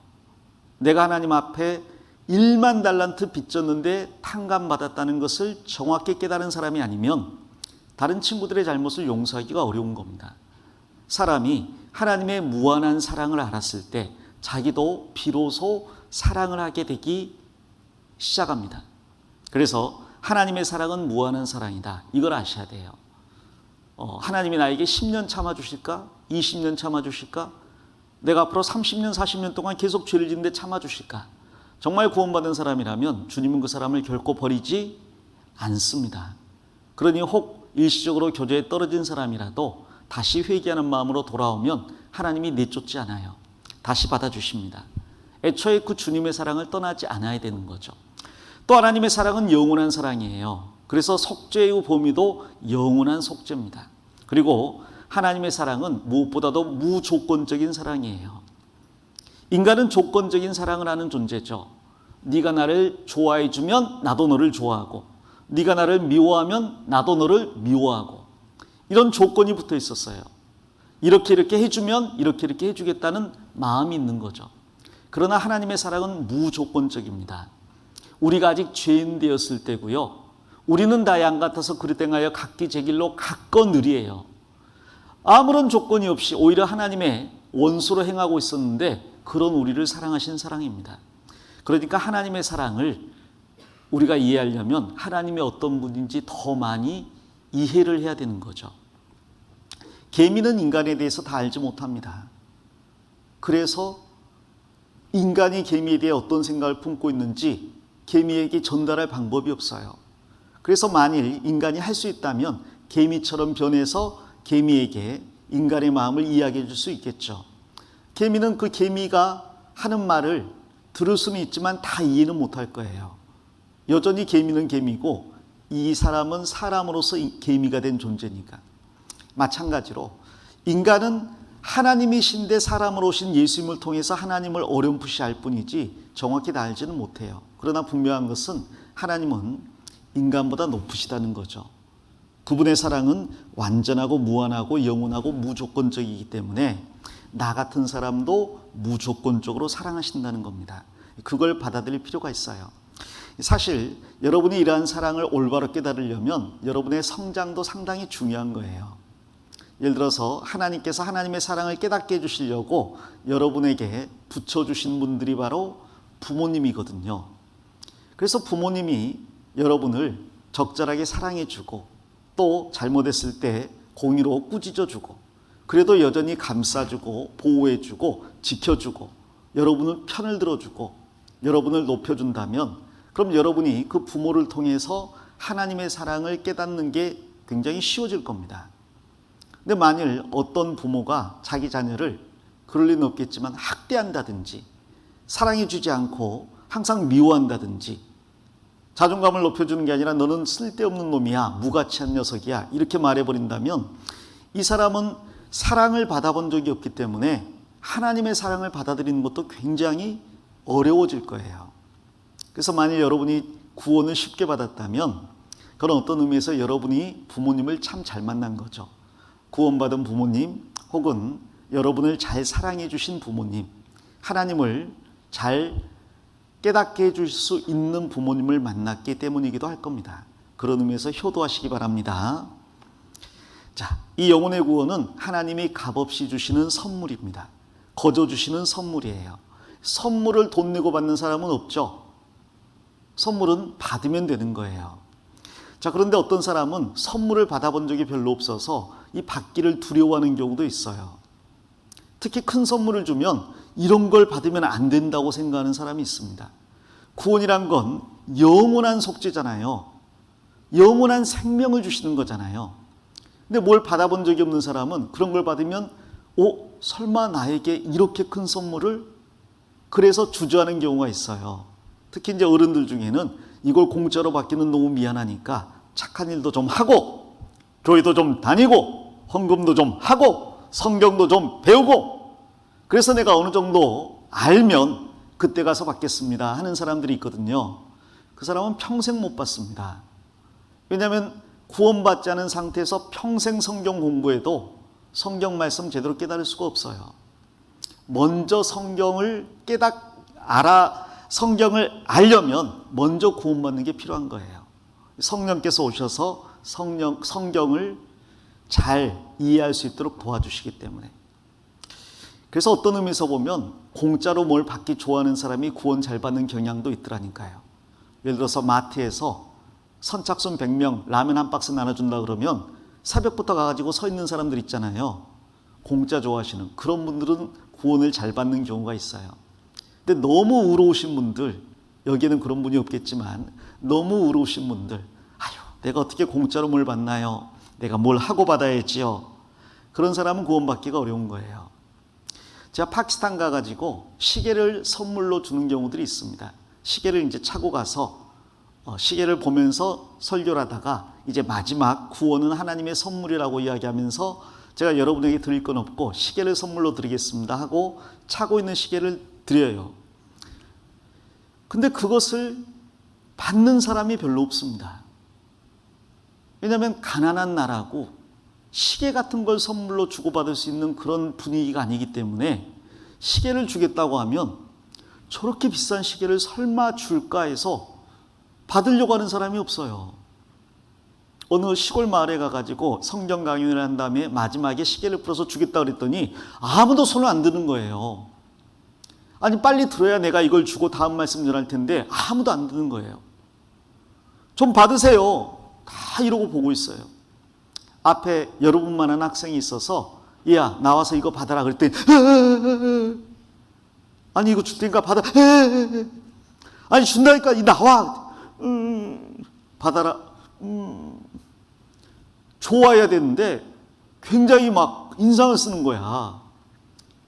내가 하나님 앞에 1만 달란트 빚졌는데 탕감받았다는 것을 정확히 깨달은 사람이 아니면 다른 친구들의 잘못을 용서하기가 어려운 겁니다. 사람이 하나님의 무한한 사랑을 알았을 때 자기도 비로소 사랑을 하게 되기 시작합니다. 그래서 하나님의 사랑은 무한한 사랑이다. 이걸 아셔야 돼요. 하나님이 나에게 10년 참아주실까? 20년 참아주실까? 내가 앞으로 30년, 40년 동안 계속 죄를 짓는데 참아주실까? 정말 구원받은 사람이라면 주님은 그 사람을 결코 버리지 않습니다. 그러니 혹 일시적으로 교제에 떨어진 사람이라도 다시 회개하는 마음으로 돌아오면 하나님이 내쫓지 않아요. 다시 받아주십니다. 애초에 그 주님의 사랑을 떠나지 않아야 되는 거죠. 또 하나님의 사랑은 영원한 사랑이에요. 그래서 속죄의 범위도 영원한 속죄입니다. 그리고 하나님의 사랑은 무엇보다도 무조건적인 사랑이에요. 인간은 조건적인 사랑을 하는 존재죠. 네가 나를 좋아해 주면 나도 너를 좋아하고, 네가 나를 미워하면 나도 너를 미워하고, 이런 조건이 붙어 있었어요. 이렇게 해주면 이렇게 해주겠다는 마음이 있는 거죠. 그러나 하나님의 사랑은 무조건적입니다. 우리가 아직 죄인 되었을 때고요. 우리는 다 양 같아서 그릇 행하여 각기 제 길로 갔거늘이에요. 아무런 조건이 없이 오히려 하나님의 원수로 행하고 있었는데 그런 우리를 사랑하신 사랑입니다. 그러니까 하나님의 사랑을 우리가 이해하려면 하나님의 어떤 분인지 더 많이 이해를 해야 되는 거죠. 개미는 인간에 대해서 다 알지 못합니다. 그래서 인간이 개미에 대해 어떤 생각을 품고 있는지 개미에게 전달할 방법이 없어요. 그래서 만일 인간이 할 수 있다면 개미처럼 변해서 개미에게 인간의 마음을 이야기해 줄 수 있겠죠. 개미는 그 개미가 하는 말을 들을 수는 있지만 다 이해는 못할 거예요. 여전히 개미는 개미고 이 사람은 사람으로서 개미가 된 존재니까. 마찬가지로 인간은 하나님이신데 사람으로 오신 예수님을 통해서 하나님을 어렴풋이 알 뿐이지 정확히 다 알지는 못해요. 그러나 분명한 것은 하나님은 인간보다 높으시다는 거죠. 그분의 사랑은 완전하고 무한하고 영원하고 무조건적이기 때문에 나 같은 사람도 무조건적으로 사랑하신다는 겁니다. 그걸 받아들일 필요가 있어요. 사실 여러분이 이러한 사랑을 올바로 깨달으려면 여러분의 성장도 상당히 중요한 거예요. 예를 들어서 하나님께서 하나님의 사랑을 깨닫게 해주시려고 여러분에게 붙여주신 분들이 바로 부모님이거든요. 그래서 부모님이 여러분을 적절하게 사랑해주고 또 잘못했을 때 공의로 꾸짖어주고 그래도 여전히 감싸주고 보호해주고 지켜주고 여러분을 편을 들어주고 여러분을 높여준다면 그럼 여러분이 그 부모를 통해서 하나님의 사랑을 깨닫는 게 굉장히 쉬워질 겁니다. 근데 만일 어떤 부모가 자기 자녀를 그럴 리는 없겠지만 학대한다든지 사랑해주지 않고 항상 미워한다든지 자존감을 높여주는 게 아니라 너는 쓸데없는 놈이야, 무가치한 녀석이야 이렇게 말해버린다면 이 사람은 사랑을 받아본 적이 없기 때문에 하나님의 사랑을 받아들이는 것도 굉장히 어려워질 거예요. 그래서 만일 여러분이 구원을 쉽게 받았다면 그런 어떤 의미에서 여러분이 부모님을 참 잘 만난 거죠. 구원받은 부모님 혹은 여러분을 잘 사랑해 주신 부모님, 하나님을 잘 깨닫게 해줄 수 있는 부모님을 만났기 때문이기도 할 겁니다. 그런 의미에서 효도하시기 바랍니다. 자, 이 영혼의 구원은 하나님이 값없이 주시는 선물입니다. 거저 주시는 선물이에요. 선물을 돈 내고 받는 사람은 없죠. 선물은 받으면 되는 거예요. 자, 그런데 어떤 사람은 선물을 받아본 적이 별로 없어서 이 받기를 두려워하는 경우도 있어요. 특히 큰 선물을 주면 이런 걸 받으면 안 된다고 생각하는 사람이 있습니다. 구원이란 건 영원한 속죄잖아요. 영원한 생명을 주시는 거잖아요. 근데 뭘 받아본 적이 없는 사람은 그런 걸 받으면 설마 나에게 이렇게 큰 선물을? 그래서 주저하는 경우가 있어요. 특히 이제 어른들 중에는 이걸 공짜로 받기는 너무 미안하니까 착한 일도 좀 하고 교회도 좀 다니고 헌금도 좀 하고 성경도 좀 배우고 그래서 내가 어느 정도 알면 그때 가서 받겠습니다 하는 사람들이 있거든요. 그 사람은 평생 못 받습니다. 왜냐하면 구원받지 않은 상태에서 평생 성경 공부해도 성경 말씀 제대로 깨달을 수가 없어요. 먼저 성경을 성경을 알려면 먼저 구원받는 게 필요한 거예요. 성령께서 오셔서 성경을 잘 이해할 수 있도록 도와주시기 때문에. 그래서 어떤 의미에서 보면 공짜로 뭘 받기 좋아하는 사람이 구원 잘 받는 경향도 있더라니까요. 예를 들어서 마트에서 선착순 100명 라면 한 박스 나눠준다 그러면 새벽부터 가가지고 서 있는 사람들 있잖아요. 공짜 좋아하시는 그런 분들은 구원을 잘 받는 경우가 있어요. 근데 너무 의로우신 분들, 여기에는 그런 분이 없겠지만 너무 의로우신 분들, 아유 내가 어떻게 공짜로 뭘 받나요? 내가 뭘 하고 받아야지요. 그런 사람은 구원받기가 어려운 거예요. 제가 파키스탄 가가지고 시계를 선물로 주는 경우들이 있습니다. 시계를 이제 차고 가서 시계를 보면서 설교를 하다가 이제 마지막 구원은 하나님의 선물이라고 이야기하면서 제가 여러분에게 드릴 건 없고 시계를 선물로 드리겠습니다 하고 차고 있는 시계를 드려요. 근데 그것을 받는 사람이 별로 없습니다. 왜냐하면 가난한 나라고 시계 같은 걸 선물로 주고받을 수 있는 그런 분위기가 아니기 때문에 시계를 주겠다고 하면 저렇게 비싼 시계를 설마 줄까 해서 받으려고 하는 사람이 없어요. 어느 시골 마을에 가가지고 성경 강연을 한 다음에 마지막에 시계를 풀어서 주겠다 그랬더니 아무도 손을 안 드는 거예요. 아니 빨리 들어야 내가 이걸 주고 다음 말씀 전할 텐데 아무도 안 드는 거예요. 좀 받으세요. 다 이러고 보고 있어요. 앞에 여러분만한 학생이 있어서 야 나와서 이거 받아라 그랬더니 아니 이거 줄 테니까 받아. 아니 준다니까 나와. 받아라. 좋아야 되는데 굉장히 막 인상을 쓰는 거야.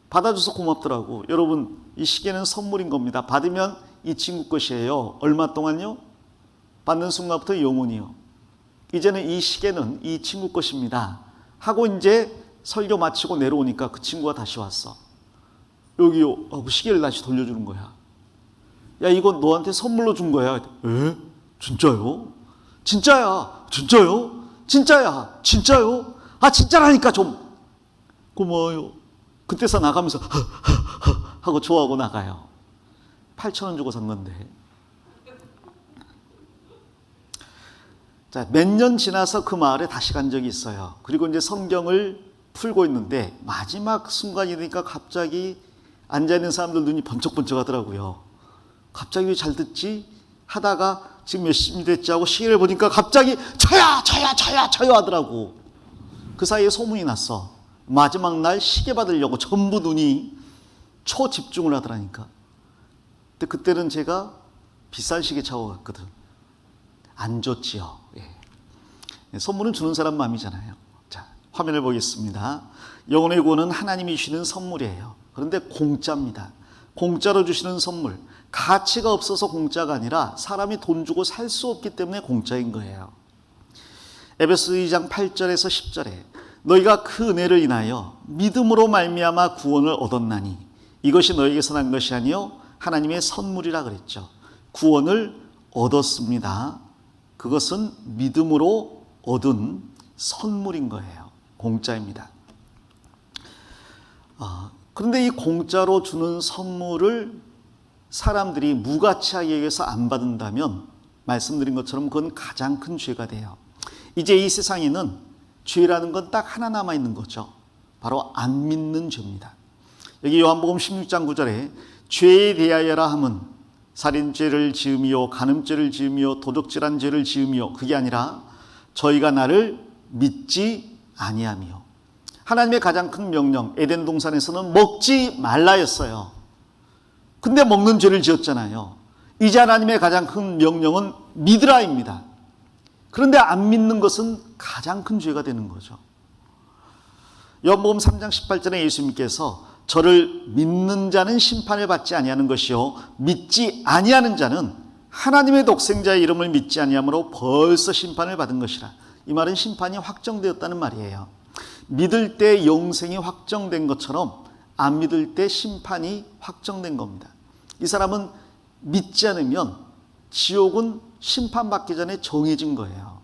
받아줘서 고맙더라고. 여러분 이 시계는 선물인 겁니다. 받으면 이 친구 것이에요. 얼마 동안요? 받는 순간부터 영원히요. 이제는 이 시계는 이 친구 것입니다 하고 이제 설교 마치고 내려오니까 그 친구가 다시 왔어. 여기요 하고 시계를 다시 돌려주는 거야. 야 이거 너한테 선물로 준 거야. 에? 진짜요? 진짜야. 진짜요? 진짜야. 진짜요? 아 진짜라니까 좀. 고마워요. 그때서 나가면서 하고 좋아하고 나가요. 8,000원 주고 산 건데. 자, 몇 년 지나서 그 마을에 다시 간 적이 있어요. 그리고 이제 성경을 풀고 있는데 마지막 순간이 되니까 갑자기 앉아있는 사람들 눈이 번쩍번쩍 하더라고요. 갑자기 왜 잘 듣지? 하다가 지금 몇 시쯤 됐지 하고 시계를 보니까 갑자기 쳐야 하더라고. 그 사이에 소문이 났어. 마지막 날 시계 받으려고 전부 눈이 초집중을 하더라니까. 근데 그때는 제가 비싼 시계 차고 갔거든. 안 줬지요. 예. 선물은 주는 사람 마음이잖아요. 자, 화면을 보겠습니다. 영혼의 구원은 하나님이 주시는 선물이에요. 그런데 공짜입니다. 공짜로 주시는 선물. 가치가 없어서 공짜가 아니라 사람이 돈 주고 살 수 없기 때문에 공짜인 거예요. 에베소 2장 8절에서 10절에 너희가 그 은혜를 인하여 믿음으로 말미암아 구원을 얻었나니 이것이 너희에게서 난 것이 아니요 하나님의 선물이라 그랬죠. 구원을 얻었습니다. 그것은 믿음으로 얻은 선물인 거예요. 공짜입니다. 그런데 이 공짜로 주는 선물을 사람들이 무가치하게 여겨서 안 받는다면 말씀드린 것처럼 그건 가장 큰 죄가 돼요. 이제 이 세상에는 죄라는 건 딱 하나 남아있는 거죠. 바로 안 믿는 죄입니다. 여기 요한복음 16장 9절에 죄에 대하여라 함은 살인죄를 지으며 간음죄를 지으며 도적질한 죄를 지으며 그게 아니라 저희가 나를 믿지 아니하며. 하나님의 가장 큰 명령 에덴 동산에서는 먹지 말라였어요. 근데 먹는 죄를 지었잖아요. 이제 하나님의 가장 큰 명령은 믿으라입니다. 그런데 안 믿는 것은 가장 큰 죄가 되는 거죠. 요한복음 3장 18절에 예수님께서 저를 믿는 자는 심판을 받지 아니하는 것이요 믿지 아니하는 자는 하나님의 독생자의 이름을 믿지 아니함으로 벌써 심판을 받은 것이라. 이 말은 심판이 확정되었다는 말이에요. 믿을 때 영생이 확정된 것처럼 안 믿을 때 심판이 확정된 겁니다. 이 사람은 믿지 않으면 지옥은 심판받기 전에 정해진 거예요.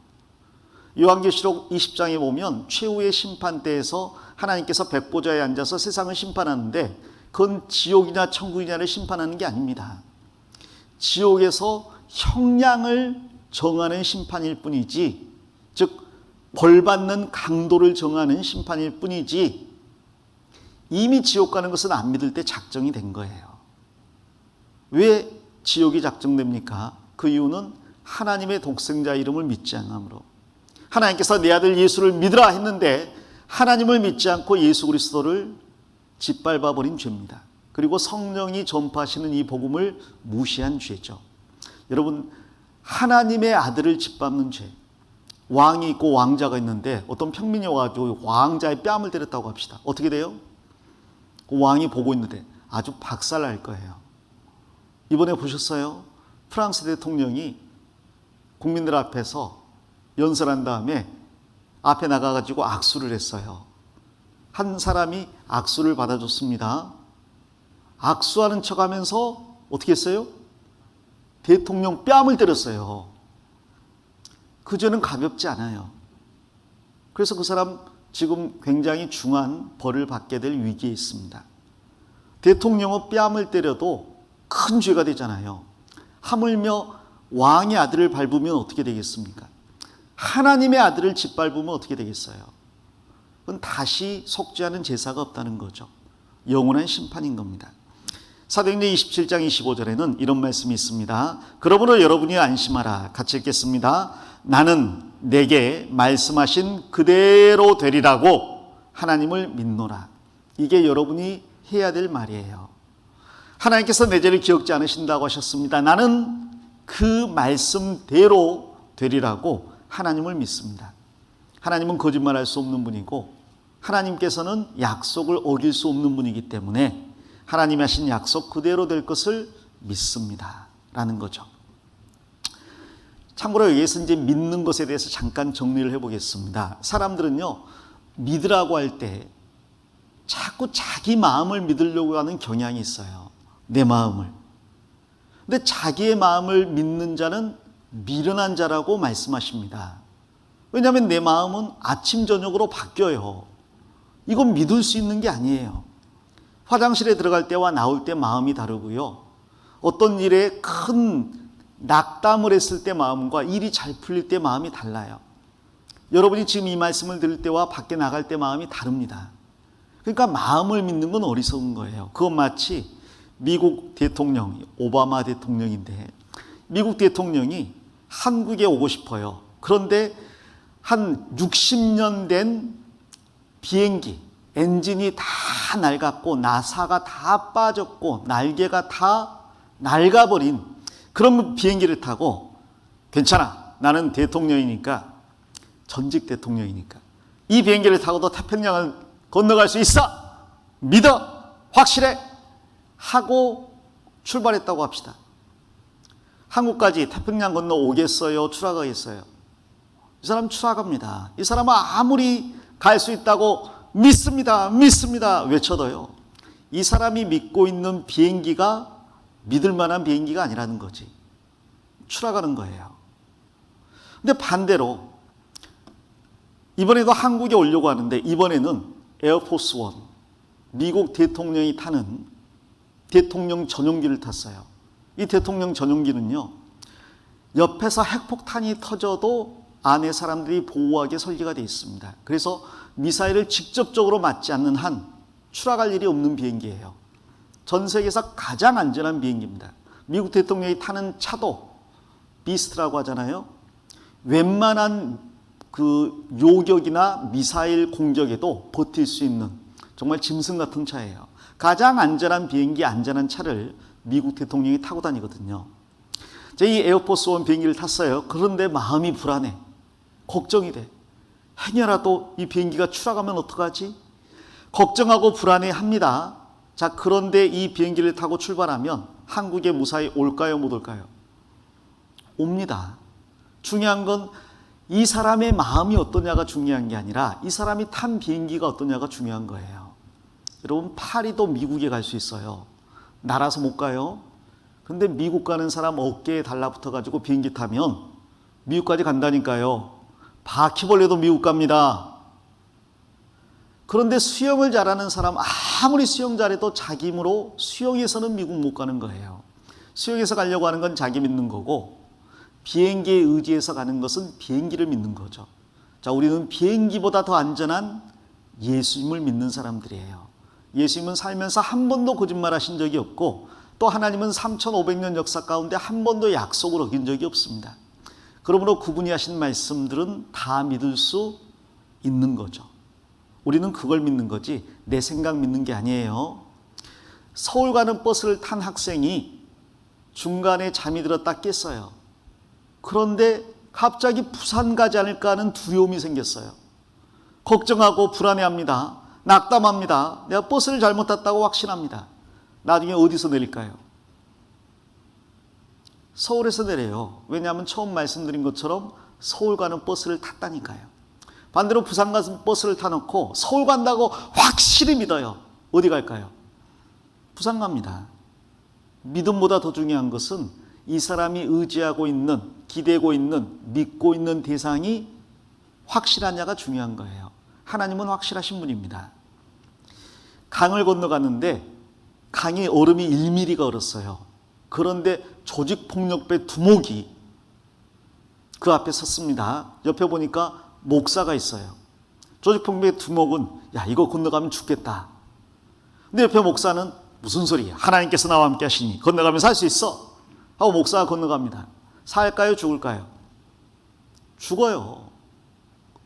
요한계시록 20장에 보면 최후의 심판대에서 하나님께서 백보좌에 앉아서 세상을 심판하는데 그건 지옥이나 천국이냐를 심판하는 게 아닙니다. 지옥에서 형량을 정하는 심판일 뿐이지, 즉 벌받는 강도를 정하는 심판일 뿐이지, 이미 지옥 가는 것은 안 믿을 때 작정이 된 거예요. 왜 지옥이 작정됩니까? 그 이유는 하나님의 독생자 이름을 믿지 않으므로. 하나님께서 내 아들 예수를 믿으라 했는데 하나님을 믿지 않고 예수 그리스도를 짓밟아 버린 죄입니다. 그리고 성령이 전파하시는 이 복음을 무시한 죄죠. 여러분, 하나님의 아들을 짓밟는 죄. 왕이 있고 왕자가 있는데 어떤 평민이 와가지고 왕자의 뺨을 때렸다고 합시다. 어떻게 돼요? 그 왕이 보고 있는데 아주 박살날 거예요. 이번에 보셨어요? 프랑스 대통령이 국민들 앞에서 연설한 다음에 앞에 나가가지고 악수를 했어요. 한 사람이 악수를 받아줬습니다. 악수하는 척하면서 어떻게 했어요? 대통령 뺨을 때렸어요. 그 죄는 가볍지 않아요. 그래서 그 사람 지금 굉장히 중한 벌을 받게 될 위기에 있습니다. 대통령의 뺨을 때려도 큰 죄가 되잖아요. 하물며 왕의 아들을 밟으면 어떻게 되겠습니까? 하나님의 아들을 짓밟으면 어떻게 되겠어요? 그건 다시 속죄하는 제사가 없다는 거죠. 영원한 심판인 겁니다. 사도행전 27장 25절에는 이런 말씀이 있습니다. 그러므로 여러분이 안심하라. 같이 읽겠습니다. 나는 내게 말씀하신 그대로 되리라고 하나님을 믿노라. 이게 여러분이 해야 될 말이에요. 하나님께서 내 죄를 기억지 않으신다고 하셨습니다. 나는 그 말씀대로 되리라고 하나님을 믿습니다. 하나님은 거짓말할 수 없는 분이고 하나님께서는 약속을 어길 수 없는 분이기 때문에 하나님이 하신 약속 그대로 될 것을 믿습니다 라는 거죠. 참고로 여기에서 이제 믿는 것에 대해서 잠깐 정리를 해보겠습니다. 사람들은요, 믿으라고 할 때 자꾸 자기 마음을 믿으려고 하는 경향이 있어요. 내 마음을. 근데 자기의 마음을 믿는 자는 미련한 자라고 말씀하십니다. 왜냐하면 내 마음은 아침 저녁으로 바뀌어요. 이건 믿을 수 있는 게 아니에요. 화장실에 들어갈 때와 나올 때 마음이 다르고요. 어떤 일에 큰 낙담을 했을 때 마음과 일이 잘 풀릴 때 마음이 달라요. 여러분이 지금 이 말씀을 들을 때와 밖에 나갈 때 마음이 다릅니다. 그러니까 마음을 믿는 건 어리석은 거예요. 그건 마치 미국 대통령, 오바마 대통령인데 미국 대통령이 한국에 오고 싶어요. 그런데 한 60년 된 비행기, 엔진이 다 낡았고 나사가 다 빠졌고 날개가 다 낡아버린 그런 비행기를 타고 괜찮아. 나는 대통령이니까, 전직 대통령이니까 이 비행기를 타고도 태평양을 건너갈 수 있어. 믿어. 확실해. 하고 출발했다고 합시다. 한국까지 태평양 건너 오겠어요? 추락하겠어요? 이 사람 추락합니다. 이 사람은 아무리 갈 수 있다고 믿습니다. 믿습니다. 외쳐도요. 이 사람이 믿고 있는 비행기가 믿을 만한 비행기가 아니라는 거지. 추락하는 거예요. 근데 반대로 이번에도 한국에 오려고 하는데 이번에는 에어포스 원, 미국 대통령이 타는 대통령 전용기를 탔어요. 이 대통령 전용기는요, 옆에서 핵폭탄이 터져도 안에 사람들이 보호하게 설계가 되어 있습니다. 그래서 미사일을 직접적으로 맞지 않는 한 추락할 일이 없는 비행기예요. 전 세계에서 가장 안전한 비행기입니다. 미국 대통령이 타는 차도 비스트라고 하잖아요. 웬만한 그 요격이나 미사일 공격에도 버틸 수 있는 정말 짐승 같은 차예요. 가장 안전한 비행기, 안전한 차를 미국 대통령이 타고 다니거든요. 제가 이 에어포스 원 비행기를 탔어요. 그런데 마음이 불안해. 걱정이 돼. 행여라도 이 비행기가 추락하면 어떡하지? 걱정하고 불안해합니다. 자, 그런데 이 비행기를 타고 출발하면 한국에 무사히 올까요, 못 올까요? 옵니다. 중요한 건 이 사람의 마음이 어떠냐가 중요한 게 아니라 이 사람이 탄 비행기가 어떠냐가 중요한 거예요. 여러분, 파리도 미국에 갈 수 있어요. 날아서 못 가요. 근데 미국 가는 사람 어깨에 달라붙어 가지고 비행기 타면 미국까지 간다니까요. 바퀴벌레도 미국 갑니다. 그런데 수영을 잘하는 사람 아무리 수영 잘해도 자기 힘으로 수영해서는 미국 못 가는 거예요. 수영해서 가려고 하는 건 자기 믿는 거고, 비행기에 의지해서 가는 것은 비행기를 믿는 거죠. 자, 우리는 비행기보다 더 안전한 예수님을 믿는 사람들이에요. 예수님은 살면서 한 번도 거짓말하신 적이 없고, 또 하나님은 3,500년 역사 가운데 한 번도 약속을 어긴 적이 없습니다. 그러므로 그분이 하신 말씀들은 다 믿을 수 있는 거죠. 우리는 그걸 믿는 거지 내 생각 믿는 게 아니에요. 서울 가는 버스를 탄 학생이 중간에 잠이 들었다 깼어요. 그런데 갑자기 부산 가지 않을까 하는 두려움이 생겼어요. 걱정하고 불안해합니다. 낙담합니다. 내가 버스를 잘못 탔다고 확신합니다. 나중에 어디서 내릴까요? 서울에서 내려요. 왜냐하면 처음 말씀드린 것처럼 서울 가는 버스를 탔다니까요. 반대로 부산 가는 버스를 타놓고 서울 간다고 확실히 믿어요. 어디 갈까요? 부산 갑니다. 믿음보다 더 중요한 것은 이 사람이 의지하고 있는, 기대고 있는, 믿고 있는 대상이 확실하냐가 중요한 거예요. 하나님은 확실하신 분입니다. 강을 건너갔는데 강에 얼음이 1mm가 얼었어요. 그런데 조직폭력배 두목이 그 앞에 섰습니다. 옆에 보니까 목사가 있어요. 조직폭력배 두목은 야, 이거 건너가면 죽겠다. 근데 옆에 목사는 무슨 소리야? 하나님께서 나와 함께 하시니 건너가면 살 수 있어. 하고 목사가 건너갑니다. 살까요? 죽을까요? 죽어요.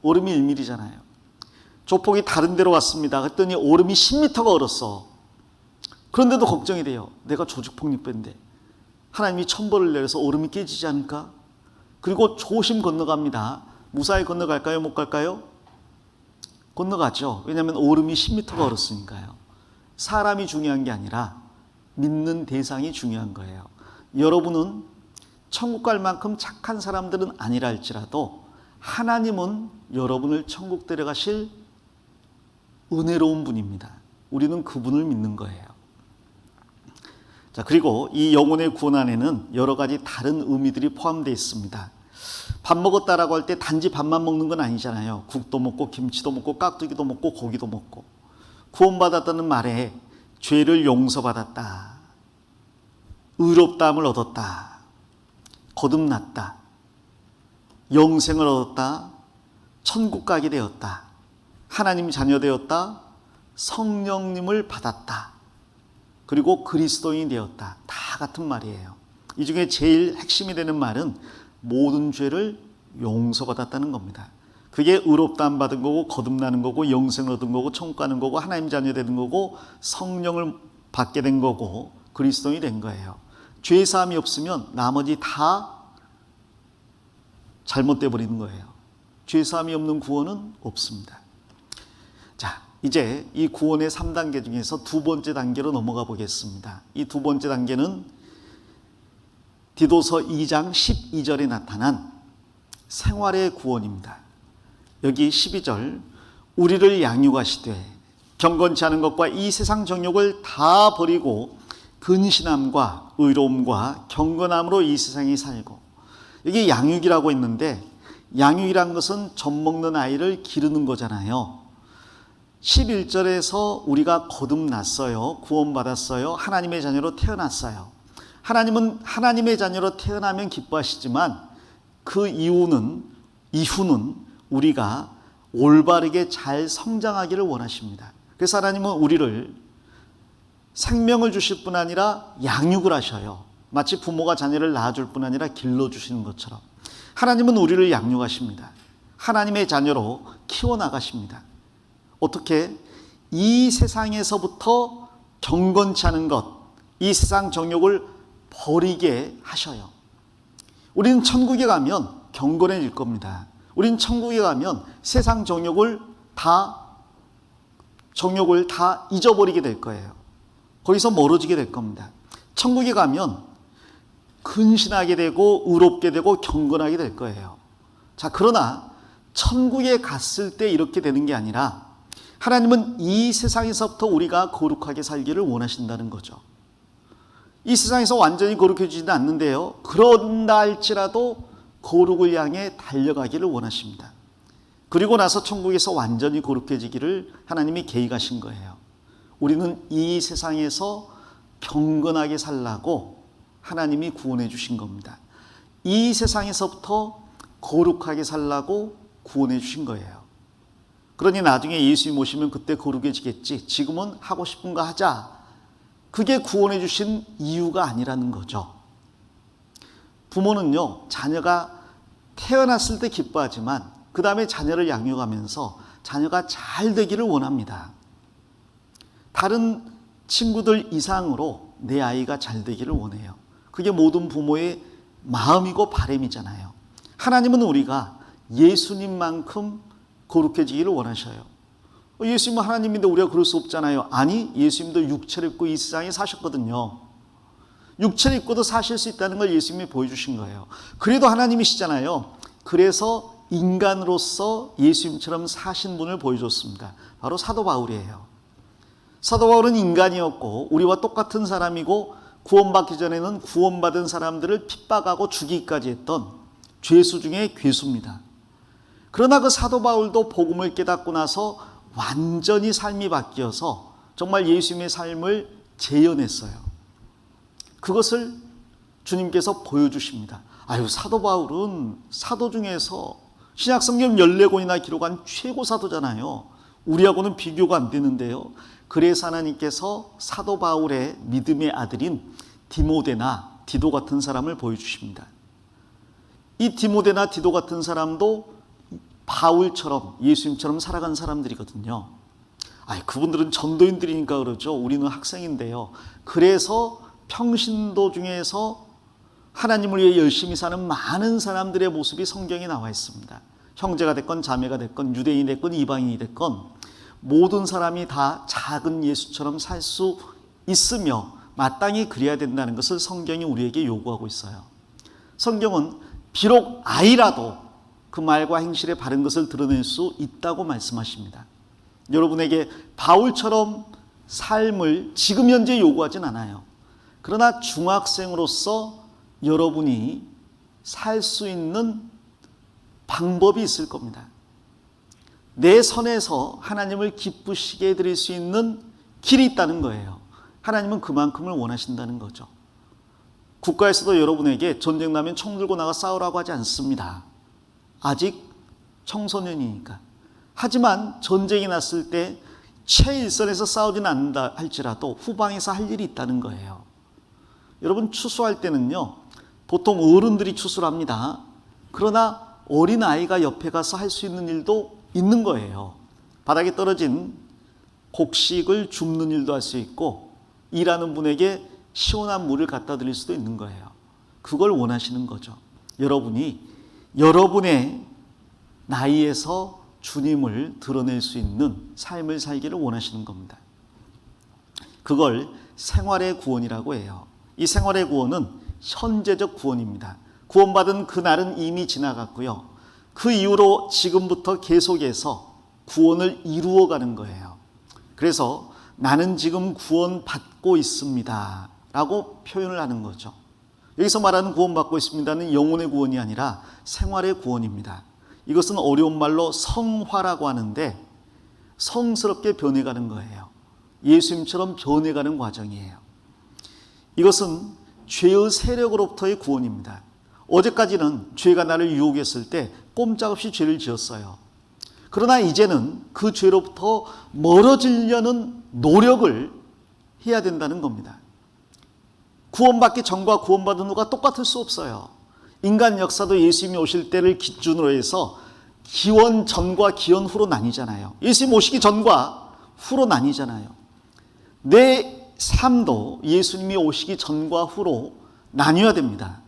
얼음이 1mm잖아요. 조폭이 다른 데로 왔습니다. 그랬더니 얼음이 10m가 얼었어. 그런데도 걱정이 돼요. 내가 조직폭력배인데 하나님이 천벌을 내려서 얼음이 깨지지 않을까? 그리고 조심 건너갑니다. 무사히 건너갈까요? 못 갈까요? 건너가죠. 왜냐하면 얼음이 10m가 얼었으니까요. 사람이 중요한 게 아니라 믿는 대상이 중요한 거예요. 여러분은 천국 갈 만큼 착한 사람들은 아니라 할지라도 하나님은 여러분을 천국 데려가실 은혜로운 분입니다. 우리는 그분을 믿는 거예요. 자, 그리고 이 영혼의 구원 안에는 여러 가지 다른 의미들이 포함되어 있습니다. 밥 먹었다라고 할 때 단지 밥만 먹는 건 아니잖아요. 국도 먹고 김치도 먹고 깍두기도 먹고 고기도 먹고. 구원받았다는 말에 죄를 용서받았다, 의롭다함을 얻었다, 거듭났다, 영생을 얻었다, 천국 가게 되었다, 하나님 자녀 되었다, 성령님을 받았다, 그리고 그리스도인이 되었다. 다 같은 말이에요. 이 중에 제일 핵심이 되는 말은 모든 죄를 용서받았다는 겁니다. 그게 의롭다함 받은 거고 거듭나는 거고 영생을 얻은 거고 천국 가는 거고 하나님 자녀 되는 거고 성령을 받게 된 거고 그리스도인이 된 거예요. 죄 사함이 없으면 나머지 다 잘못돼 버리는 거예요. 죄 사함이 없는 구원은 없습니다. 자, 이제 이 구원의 3단계 중에서 두 번째 단계로 넘어가 보겠습니다. 이 두 번째 단계는 디도서 2장 12절에 나타난 생활의 구원입니다. 여기 12절, 우리를 양육하시되 경건치 않은 것과 이 세상 정욕을 다 버리고 근신함과 의로움과 경건함으로 이 세상에 살고. 여기 양육이라고 했는데 양육이란 것은 젖 먹는 아이를 기르는 거잖아요. 11절에서 우리가 거듭났어요. 구원받았어요. 하나님의 자녀로 태어났어요. 하나님은 하나님의 자녀로 태어나면 기뻐하시지만 그 이후는 우리가 올바르게 잘 성장하기를 원하십니다. 그래서 하나님은 우리를 생명을 주실 뿐 아니라 양육을 하셔요. 마치 부모가 자녀를 낳아줄 뿐 아니라 길러주시는 것처럼 하나님은 우리를 양육하십니다. 하나님의 자녀로 키워나가십니다. 어떻게? 이 세상에서부터 경건치 않은 것, 이 세상 정욕을 버리게 하셔요. 우리는 천국에 가면 경건해질 겁니다. 우린 천국에 가면 세상 정욕을 다 잊어버리게 될 거예요. 거기서 멀어지게 될 겁니다. 천국에 가면 근신하게 되고 의롭게 되고 경건하게 될 거예요. 자, 그러나 천국에 갔을 때 이렇게 되는 게 아니라 하나님은 이 세상에서부터 우리가 거룩하게 살기를 원하신다는 거죠. 이 세상에서 완전히 거룩해지지는 않는데요. 그런다 할지라도 거룩을 향해 달려가기를 원하십니다. 그리고 나서 천국에서 완전히 거룩해지기를 하나님이 계획하신 거예요. 우리는 이 세상에서 경건하게 살라고 하나님이 구원해 주신 겁니다. 이 세상에서부터 거룩하게 살라고 구원해 주신 거예요. 그러니 나중에 예수님 오시면 그때 거룩해지겠지. 지금은 하고 싶은 거 하자. 그게 구원해 주신 이유가 아니라는 거죠. 부모는요, 자녀가 태어났을 때 기뻐하지만 그 다음에 자녀를 양육하면서 자녀가 잘 되기를 원합니다. 다른 친구들 이상으로 내 아이가 잘 되기를 원해요. 그게 모든 부모의 마음이고 바람이잖아요. 하나님은 우리가 예수님만큼 거룩해지기를 원하셔요. 예수님은 하나님인데 우리가 그럴 수 없잖아요. 아니, 예수님도 육체를 입고 이 세상에 사셨거든요. 육체를 입고도 사실 수 있다는 걸 예수님이 보여주신 거예요. 그래도 하나님이시잖아요. 그래서 인간으로서 예수님처럼 사신 분을 보여줬습니다. 바로 사도 바울이에요. 사도 바울은 인간이었고 우리와 똑같은 사람이고 구원받기 전에는 구원받은 사람들을 핍박하고 죽이기까지 했던 죄수 중에 괴수입니다. 그러나 그 사도 바울도 복음을 깨닫고 나서 완전히 삶이 바뀌어서 정말 예수님의 삶을 재현했어요. 그것을 주님께서 보여주십니다. 아유, 사도 바울은 사도 중에서 신약성경 14권이나 기록한 최고 사도잖아요. 우리하고는 비교가 안 되는데요. 그래서 하나님께서 사도 바울의 믿음의 아들인 디모데나 디도 같은 사람을 보여주십니다. 이 디모데나 디도 같은 사람도 바울처럼 예수님처럼 살아간 사람들이거든요. 그분들은 전도인들이니까 그러죠. 우리는 학생인데요. 그래서 평신도 중에서 하나님을 위해 열심히 사는 많은 사람들의 모습이 성경에 나와 있습니다. 형제가 됐건 자매가 됐건 유대인이 됐건 이방인이 됐건 모든 사람이 다 작은 예수처럼 살 수 있으며 마땅히 그래야 된다는 것을 성경이 우리에게 요구하고 있어요. 성경은 비록 아이라도 그 말과 행실에 바른 것을 드러낼 수 있다고 말씀하십니다. 여러분에게 바울처럼 삶을 지금 현재 요구하진 않아요. 그러나 중학생으로서 여러분이 살 수 있는 방법이 있을 겁니다. 내 선에서 하나님을 기쁘시게 해드릴 수 있는 길이 있다는 거예요. 하나님은 그만큼을 원하신다는 거죠. 국가에서도 여러분에게 전쟁 나면 총 들고 나가 싸우라고 하지 않습니다. 아직 청소년이니까. 하지만 전쟁이 났을 때 최일선에서 싸우지는 않는다 할지라도 후방에서 할 일이 있다는 거예요. 여러분, 추수할 때는요, 보통 어른들이 추수를 합니다. 그러나 어린아이가 옆에 가서 할 수 있는 일도 있는 거예요. 바닥에 떨어진 곡식을 줍는 일도 할 수 있고 일하는 분에게 시원한 물을 갖다 드릴 수도 있는 거예요. 그걸 원하시는 거죠. 여러분이 여러분의 나이에서 주님을 드러낼 수 있는 삶을 살기를 원하시는 겁니다. 그걸 생활의 구원이라고 해요. 이 생활의 구원은 현재적 구원입니다. 구원받은 그날은 이미 지나갔고요. 그 이후로 지금부터 계속해서 구원을 이루어가는 거예요. 그래서 나는 지금 구원받고 있습니다 라고 표현을 하는 거죠. 여기서 말하는 구원받고 있습니다는 영혼의 구원이 아니라 생활의 구원입니다. 이것은 어려운 말로 성화라고 하는데 성스럽게 변해가는 거예요. 예수님처럼 변해가는 과정이에요. 이것은 죄의 세력으로부터의 구원입니다. 어제까지는 죄가 나를 유혹했을 때 꼼짝없이 죄를 지었어요. 그러나 이제는 그 죄로부터 멀어지려는 노력을 해야 된다는 겁니다. 구원받기 전과 구원받은 후가 똑같을 수 없어요. 인간 역사도 예수님이 오실 때를 기준으로 해서 기원 전과 기원 후로 나뉘잖아요. 예수님 오시기 전과 후로 나뉘잖아요. 내 삶도 예수님이 오시기 전과 후로 나뉘어야 됩니다.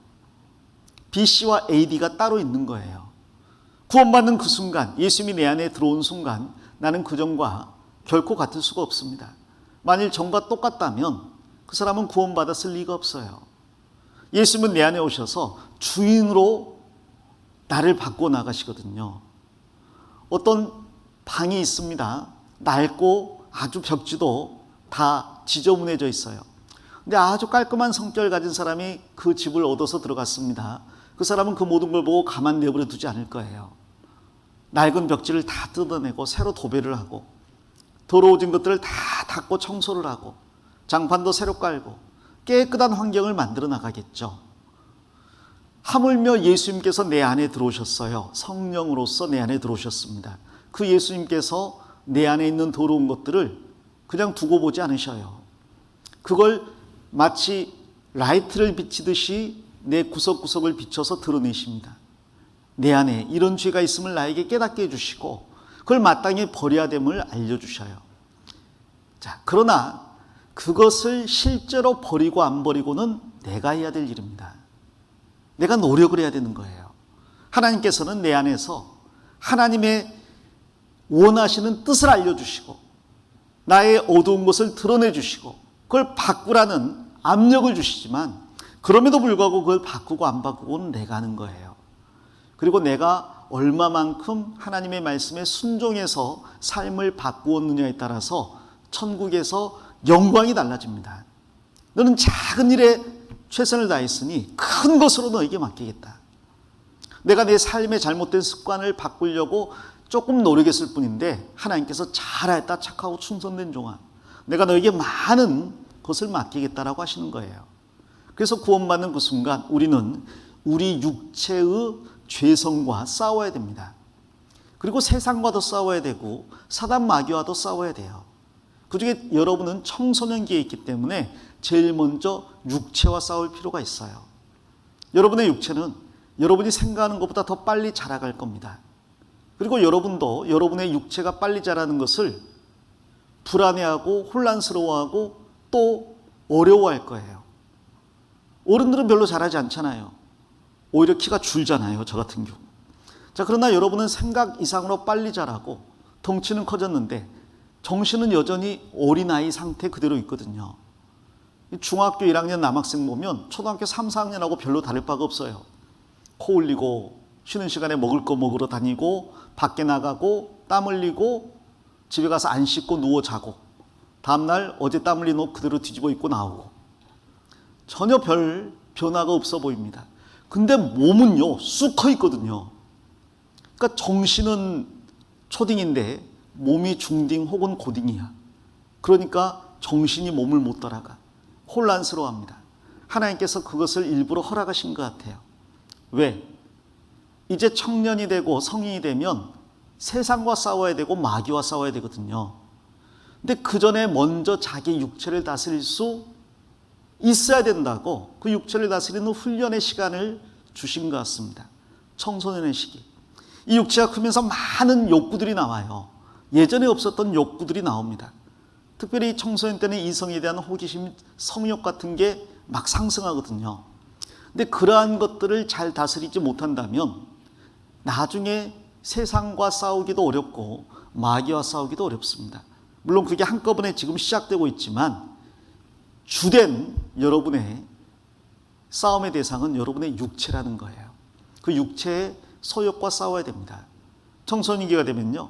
BC와 AD가 따로 있는 거예요. 구원받는 그 순간, 예수님이 내 안에 들어온 순간 나는 그전과 결코 같을 수가 없습니다. 만일 전과 똑같다면 그 사람은 구원받았을 리가 없어요. 예수님은 내 안에 오셔서 주인으로 나를 바꿔 나가시거든요. 어떤 방이 있습니다. 낡고 아주 벽지도 다 지저분해져 있어요. 근데 아주 깔끔한 성격을 가진 사람이 그 집을 얻어서 들어갔습니다. 그 사람은 그 모든 걸 보고 가만 내버려 두지 않을 거예요. 낡은 벽지를 다 뜯어내고 새로 도배를 하고 더러워진 것들을 다 닦고 청소를 하고 장판도 새로 깔고 깨끗한 환경을 만들어 나가겠죠. 하물며 예수님께서 내 안에 들어오셨어요. 성령으로서 내 안에 들어오셨습니다. 그 예수님께서 내 안에 있는 더러운 것들을 그냥 두고 보지 않으셔요. 그걸 마치 라이트를 비치듯이 내 구석구석을 비춰서 드러내십니다. 내 안에 이런 죄가 있음을 나에게 깨닫게 해주시고 그걸 마땅히 버려야 됨을 알려주셔요. 자, 그러나 그것을 실제로 버리고 안 버리고는 내가 해야 될 일입니다. 내가 노력을 해야 되는 거예요. 하나님께서는 내 안에서 하나님의 원하시는 뜻을 알려주시고 나의 어두운 것을 드러내 주시고 그걸 바꾸라는 압력을 주시지만 그럼에도 불구하고 그걸 바꾸고 안 바꾸고는 내가 하는 거예요. 그리고 내가 얼마만큼 하나님의 말씀에 순종해서 삶을 바꾸었느냐에 따라서 천국에서 영광이 달라집니다. 너는 작은 일에 최선을 다했으니 큰 것으로 너에게 맡기겠다. 내가 내 삶의 잘못된 습관을 바꾸려고 조금 노력했을 뿐인데 하나님께서 잘하였다 착하고 충성된 종아, 내가 너에게 많은 것을 맡기겠다라고 하시는 거예요. 그래서 구원받는 그 순간 우리는 우리 육체의 죄성과 싸워야 됩니다. 그리고 세상과도 싸워야 되고 사단 마귀와도 싸워야 돼요. 그중에 여러분은 청소년기에 있기 때문에 제일 먼저 육체와 싸울 필요가 있어요. 여러분의 육체는 여러분이 생각하는 것보다 더 빨리 자라갈 겁니다. 그리고 여러분도 여러분의 육체가 빨리 자라는 것을 불안해하고 혼란스러워하고 또 어려워할 거예요. 어른들은 별로 자라지 않잖아요. 오히려 키가 줄잖아요, 저 같은 경우. 자, 그러나 여러분은 생각 이상으로 빨리 자라고 덩치는 커졌는데 정신은 여전히 어린아이 상태 그대로 있거든요. 중학교 1학년 남학생 보면 초등학교 3, 4학년하고 별로 다를 바가 없어요. 코 흘리고 쉬는 시간에 먹을 거 먹으러 다니고 밖에 나가고 땀 흘리고 집에 가서 안 씻고 누워 자고 다음날 어제 땀 흘린 옷 그대로 뒤집어 입고 나오고 전혀 별 변화가 없어 보입니다. 근데 몸은요 쑥 커 있거든요. 그러니까 정신은 초딩인데 몸이 중딩 혹은 고딩이야. 그러니까 정신이 몸을 못 따라가. 혼란스러워합니다. 하나님께서 그것을 일부러 허락하신 것 같아요. 왜? 이제 청년이 되고 성인이 되면 세상과 싸워야 되고 마귀와 싸워야 되거든요. 근데 그 전에 먼저 자기 육체를 다스릴 수 있어야 된다고 그 육체를 다스리는 훈련의 시간을 주신 것 같습니다. 청소년의 시기. 이 육체가 크면서 많은 욕구들이 나와요. 예전에 없었던 욕구들이 나옵니다. 특별히 청소년 때는 이성에 대한 호기심, 성욕 같은 게 막 상승하거든요. 근데 그러한 것들을 잘 다스리지 못한다면 나중에 세상과 싸우기도 어렵고 마귀와 싸우기도 어렵습니다. 물론 그게 한꺼번에 지금 시작되고 있지만 주된 여러분의 싸움의 대상은 여러분의 육체라는 거예요. 그 육체의 소욕과 싸워야 됩니다. 청소년기가 되면요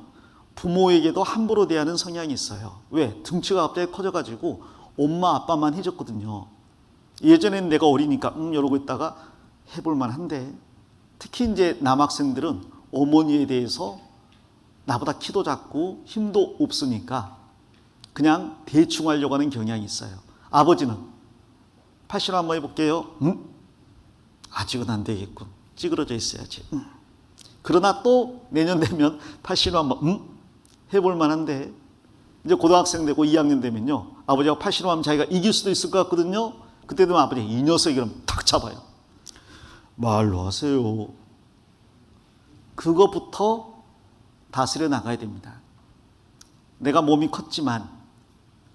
부모에게도 함부로 대하는 성향이 있어요. 왜? 등치가 갑자기 커져가지고 엄마 아빠만 해줬거든요. 예전에는 내가 어리니까 이러고 있다가 해볼만 한데 특히 이제 남학생들은 어머니에 대해서 나보다 키도 작고 힘도 없으니까 그냥 대충 하려고 하는 경향이 있어요. 아버지는 팔씨름 한번 해볼게요. 아직은 안 되겠군. 찌그러져 있어야지. 그러나 또 내년 되면 팔씨름 한번 해볼 만한데 이제 고등학생 되고 2학년 되면요 아버지가 팔씨름 하면 자기가 이길 수도 있을 것 같거든요. 그때 되면 아버지 이 녀석이 그럼 탁 잡아요. 말로 하세요. 그거부터 다스려 나가야 됩니다. 내가 몸이 컸지만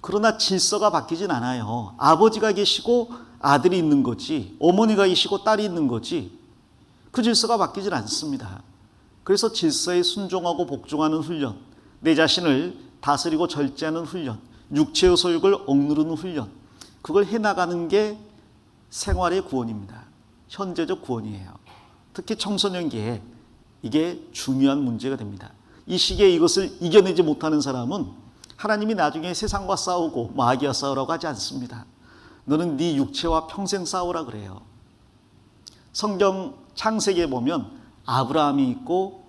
그러나 질서가 바뀌진 않아요. 아버지가 계시고 아들이 있는 거지 어머니가 계시고 딸이 있는 거지 그 질서가 바뀌질 않습니다. 그래서 질서에 순종하고 복종하는 훈련, 내 자신을 다스리고 절제하는 훈련, 육체의 소욕을 억누르는 훈련, 그걸 해나가는 게 생활의 구원입니다. 현재적 구원이에요. 특히 청소년기에 이게 중요한 문제가 됩니다. 이 시기에 이것을 이겨내지 못하는 사람은 하나님이 나중에 세상과 싸우고 마귀와 싸우라고 하지 않습니다. 너는 네 육체와 평생 싸우라 그래요. 성경 창세기에 보면 아브라함이 있고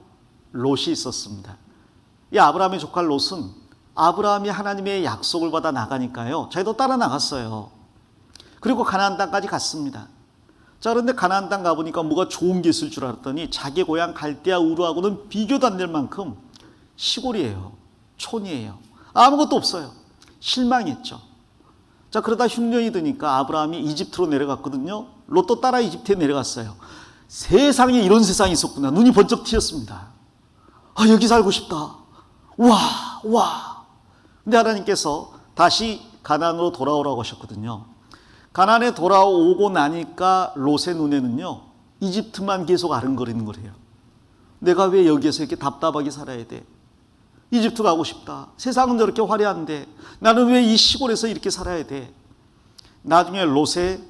롯이 있었습니다. 이 아브라함의 조카 롯은 아브라함이 하나님의 약속을 받아 나가니까요 자기도 따라 나갔어요. 그리고 가나안 땅까지 갔습니다. 자, 그런데 가나안 땅 가보니까 뭐가 좋은 게 있을 줄 알았더니 자기 고향 갈대아 우르하고는 비교도 안 될 만큼 시골이에요. 촌이에요. 아무것도 없어요. 실망했죠. 자, 그러다 흉년이 드니까 아브라함이 이집트로 내려갔거든요. 롯도 따라 이집트에 내려갔어요. 세상에 이런 세상이 있었구나. 눈이 번쩍 튀었습니다. 아, 여기 살고 싶다. 와. 근데 하나님께서 다시 가나안으로 돌아오라고 하셨거든요. 가나안에 돌아오고 나니까 롯의 눈에는요, 이집트만 계속 아른거리는 거래요. 내가 왜 여기에서 이렇게 답답하게 살아야 돼? 이집트 가고 싶다. 세상은 저렇게 화려한데 나는 왜 이 시골에서 이렇게 살아야 돼? 나중에 롯의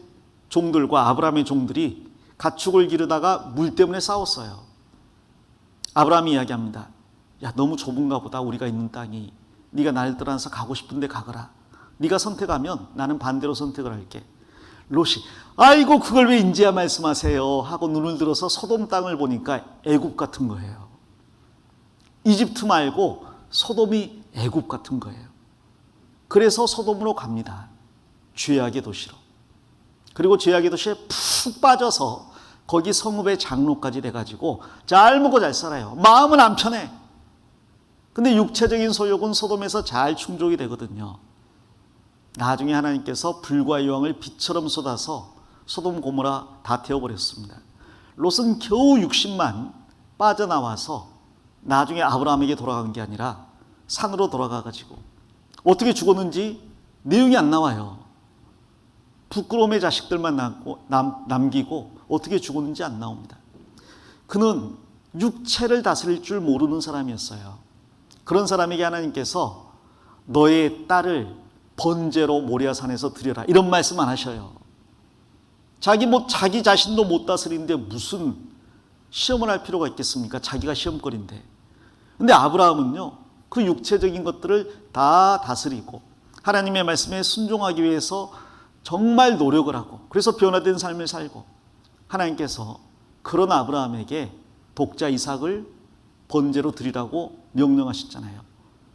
종들과 아브라함의 종들이 가축을 기르다가 물 때문에 싸웠어요. 아브라함이 이야기합니다. 야, 너무 좁은가 보다. 우리가 있는 땅이. 네가 나를 따라서 가고 싶은데 가거라. 네가 선택하면 나는 반대로 선택을 할게. 롯이 아이고 그걸 왜 인제야 말씀하세요 하고 눈을 들어서 소돔 땅을 보니까 애굽 같은 거예요. 이집트 말고 소돔이 애굽 같은 거예요. 그래서 소돔으로 갑니다. 죄악의 도시로. 그리고 죄악의 도시에 푹 빠져서 거기 성읍의 장로까지 돼가지고 잘 먹고 잘 살아요. 마음은 안 편해. 근데 육체적인 소욕은 소돔에서 잘 충족이 되거든요. 나중에 하나님께서 불과 유황을 비처럼 쏟아서 소돔 고모라 다 태워버렸습니다. 롯은 겨우 60만 빠져나와서 나중에 아브라함에게 돌아간 게 아니라 산으로 돌아가가지고 어떻게 죽었는지 내용이 안 나와요. 부끄러움의 자식들만 남기고 어떻게 죽었는지 안 나옵니다. 그는 육체를 다스릴 줄 모르는 사람이었어요. 그런 사람에게 하나님께서 너의 딸을 번제로 모리아산에서 드려라 이런 말씀 안 하셔요. 자기 자신도 못 다스리는데 무슨 시험을 할 필요가 있겠습니까? 자기가 시험거리인데. 근데 아브라함은요, 그 육체적인 것들을 다 다스리고 하나님의 말씀에 순종하기 위해서 정말 노력을 하고 그래서 변화된 삶을 살고 하나님께서 그런 아브라함에게 독자 이삭을 번제로 드리라고 명령하셨잖아요.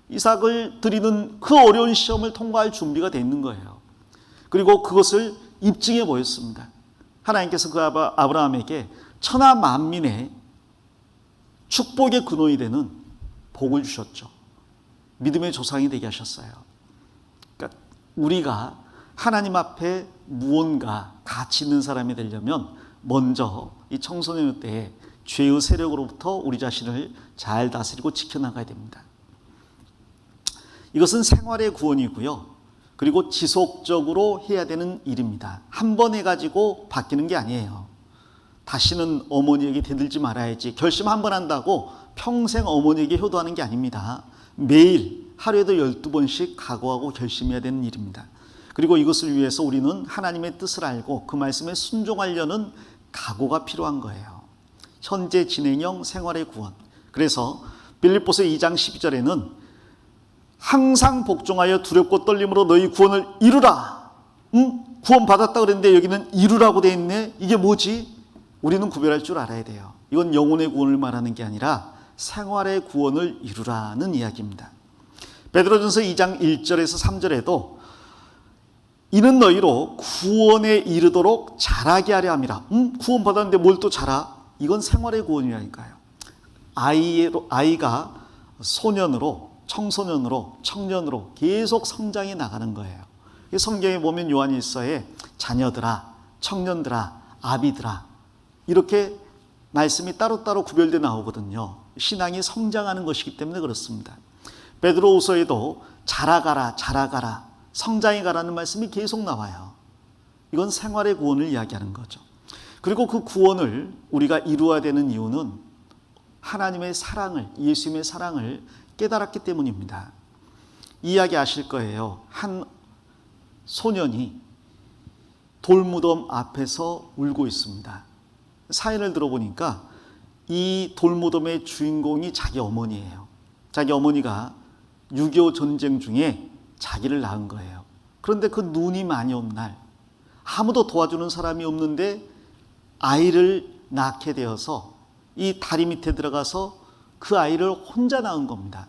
이삭을 드리는 그 어려운 시험을 통과할 준비가 돼 있는 거예요. 그리고 그것을 입증해 보였습니다. 하나님께서 그 아브라함에게 천하 만민의 축복의 근원이 되는 복을 주셨죠. 믿음의 조상이 되게 하셨어요. 그러니까 우리가 하나님 앞에 무언가 가치 있는 사람이 되려면 먼저 이 청소년 때에 죄의 세력으로부터 우리 자신을 잘 다스리고 지켜나가야 됩니다. 이것은 생활의 구원이고요. 그리고 지속적으로 해야 되는 일입니다. 한 번 해가지고 바뀌는 게 아니에요. 다시는 어머니에게 대들지 말아야지. 결심 한 번 한다고 평생 어머니에게 효도하는 게 아닙니다. 매일 하루에도 12번씩 각오하고 결심해야 되는 일입니다. 그리고 이것을 위해서 우리는 하나님의 뜻을 알고 그 말씀에 순종하려는 각오가 필요한 거예요. 현재 진행형 생활의 구원. 그래서 빌립보서 2장 12절에는 항상 복종하여 두렵고 떨림으로 너희 구원을 이루라. 구원 받았다 그랬는데 여기는 이루라고 돼 있네. 이게 뭐지? 우리는 구별할 줄 알아야 돼요. 이건 영혼의 구원을 말하는 게 아니라 생활의 구원을 이루라는 이야기입니다. 베드로전서 2장 1절에서 3절에도 이는 너희로 구원에 이르도록 자라게 하려 함이라. 구원 받았는데 뭘 또 자라? 이건 생활의 구원이라니까요. 아이가 소년으로, 청소년으로, 청년으로 계속 성장해 나가는 거예요. 성경에 보면 요한일서에 자녀들아, 청년들아, 아비들아 이렇게 말씀이 따로따로 구별되어 나오거든요. 신앙이 성장하는 것이기 때문에 그렇습니다. 베드로후서에도 자라가라, 자라가라, 성장해 가라는 말씀이 계속 나와요. 이건 생활의 구원을 이야기하는 거죠. 그리고 그 구원을 우리가 이루어야 되는 이유는 하나님의 사랑을, 예수님의 사랑을 깨달았기 때문입니다. 이 이야기 아실 거예요. 한 소년이 돌무덤 앞에서 울고 있습니다. 사연을 들어보니까 이 돌무덤의 주인공이 자기 어머니예요. 자기 어머니가 6.25 전쟁 중에 자기를 낳은 거예요. 그런데 그 눈이 많이 온 날 아무도 도와주는 사람이 없는데 아이를 낳게 되어서 이 다리 밑에 들어가서 그 아이를 혼자 낳은 겁니다.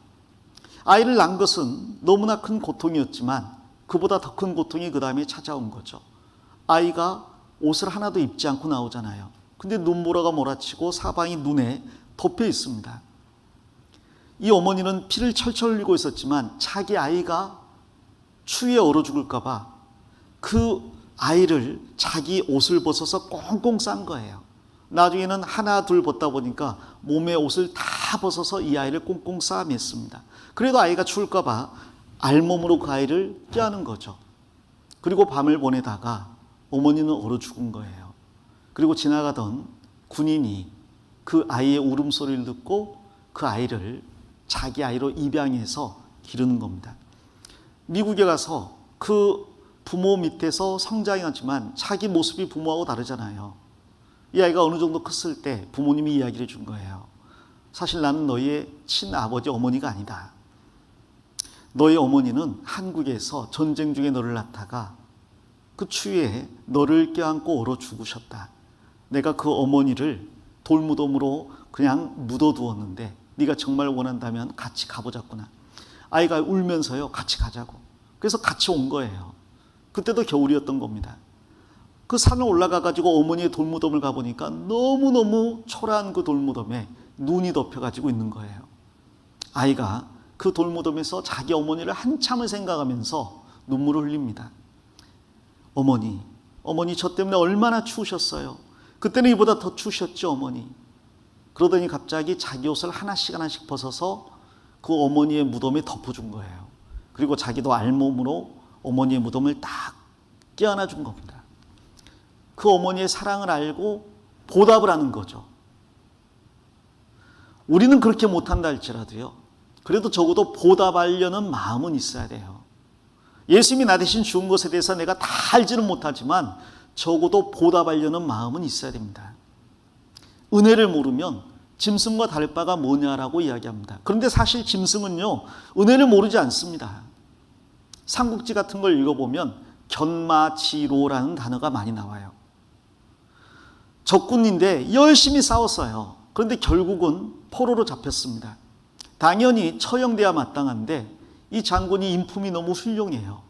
아이를 낳은 것은 너무나 큰 고통이었지만 그보다 더 큰 고통이 그 다음에 찾아온 거죠. 아이가 옷을 하나도 입지 않고 나오잖아요. 근데 눈보라가 몰아치고 사방이 눈에 덮여 있습니다. 이 어머니는 피를 철철 흘리고 있었지만 자기 아이가 추위에 얼어 죽을까 봐 그 아이를 자기 옷을 벗어서 꽁꽁 싼 거예요. 나중에는 하나 둘 벗다 보니까 몸에 옷을 다 벗어서 이 아이를 꽁꽁 싸 맸습니다. 그래도 아이가 추울까 봐 알몸으로 그 아이를 껴안은 거죠. 그리고 밤을 보내다가 어머니는 얼어 죽은 거예요. 그리고 지나가던 군인이 그 아이의 울음소리를 듣고 그 아이를 자기 아이로 입양해서 기르는 겁니다. 미국에 가서 그 부모 밑에서 성장했지만 자기 모습이 부모하고 다르잖아요. 이 아이가 어느 정도 컸을 때 부모님이 이야기를 해준 거예요. 사실 나는 너희의 친아버지 어머니가 아니다. 너희 어머니는 한국에서 전쟁 중에 너를 낳다가 그 추위에 너를 껴안고 얼어 죽으셨다. 내가 그 어머니를 돌무덤으로 그냥 묻어두었는데 네가 정말 원한다면 같이 가보자꾸나. 아이가 울면서요, 같이 가자고. 그래서 같이 온 거예요. 그때도 겨울이었던 겁니다. 그 산을 올라가가지고 어머니의 돌무덤을 가보니까 너무너무 초라한 그 돌무덤에 눈이 덮여가지고 있는 거예요. 아이가 그 돌무덤에서 자기 어머니를 한참을 생각하면서 눈물을 흘립니다. 어머니 저 때문에 얼마나 추우셨어요. 그때는 이보다 더 추우셨죠, 어머니. 그러더니 갑자기 자기 옷을 하나씩 벗어서 그 어머니의 무덤에 덮어준 거예요. 그리고 자기도 알몸으로 어머니의 무덤을 딱 껴안아 준 겁니다. 그 어머니의 사랑을 알고 보답을 하는 거죠. 우리는 그렇게 못한다 할지라도요, 그래도 적어도 보답하려는 마음은 있어야 돼요. 예수님이 나 대신 죽은 것에 대해서 내가 다 알지는 못하지만 적어도 보답하려는 마음은 있어야 됩니다. 은혜를 모르면 짐승과 다를 바가 뭐냐라고 이야기합니다. 그런데 사실 짐승은요, 은혜를 모르지 않습니다. 삼국지 같은 걸 읽어보면 견마지로라는 단어가 많이 나와요. 적군인데 열심히 싸웠어요. 그런데 결국은 포로로 잡혔습니다. 당연히 처형돼야 마땅한데 이 장군이 인품이 너무 훌륭해요.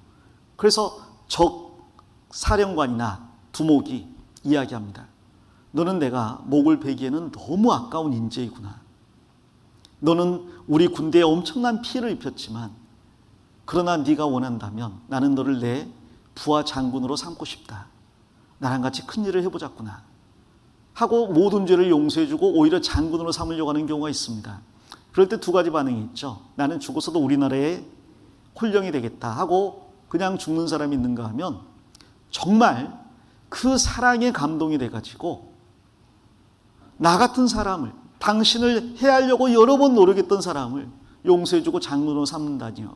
그래서 적 사령관이나 두목이 이야기합니다. 너는 내가 목을 베기에는 너무 아까운 인재이구나. 너는 우리 군대에 엄청난 피해를 입혔지만 그러나 네가 원한다면 나는 너를 내 부하 장군으로 삼고 싶다. 나랑 같이 큰 일을 해보자꾸나 하고 모든 죄를 용서해주고 오히려 장군으로 삼으려고 하는 경우가 있습니다. 그럴 때 두 가지 반응이 있죠. 나는 죽어서도 우리나라의 홀령이 되겠다 하고 그냥 죽는 사람이 있는가 하면 정말 그 사랑에 감동이 돼가지고 나 같은 사람을, 당신을 해하려고 여러 번 노력했던 사람을 용서해주고 장군으로 삼는다니요.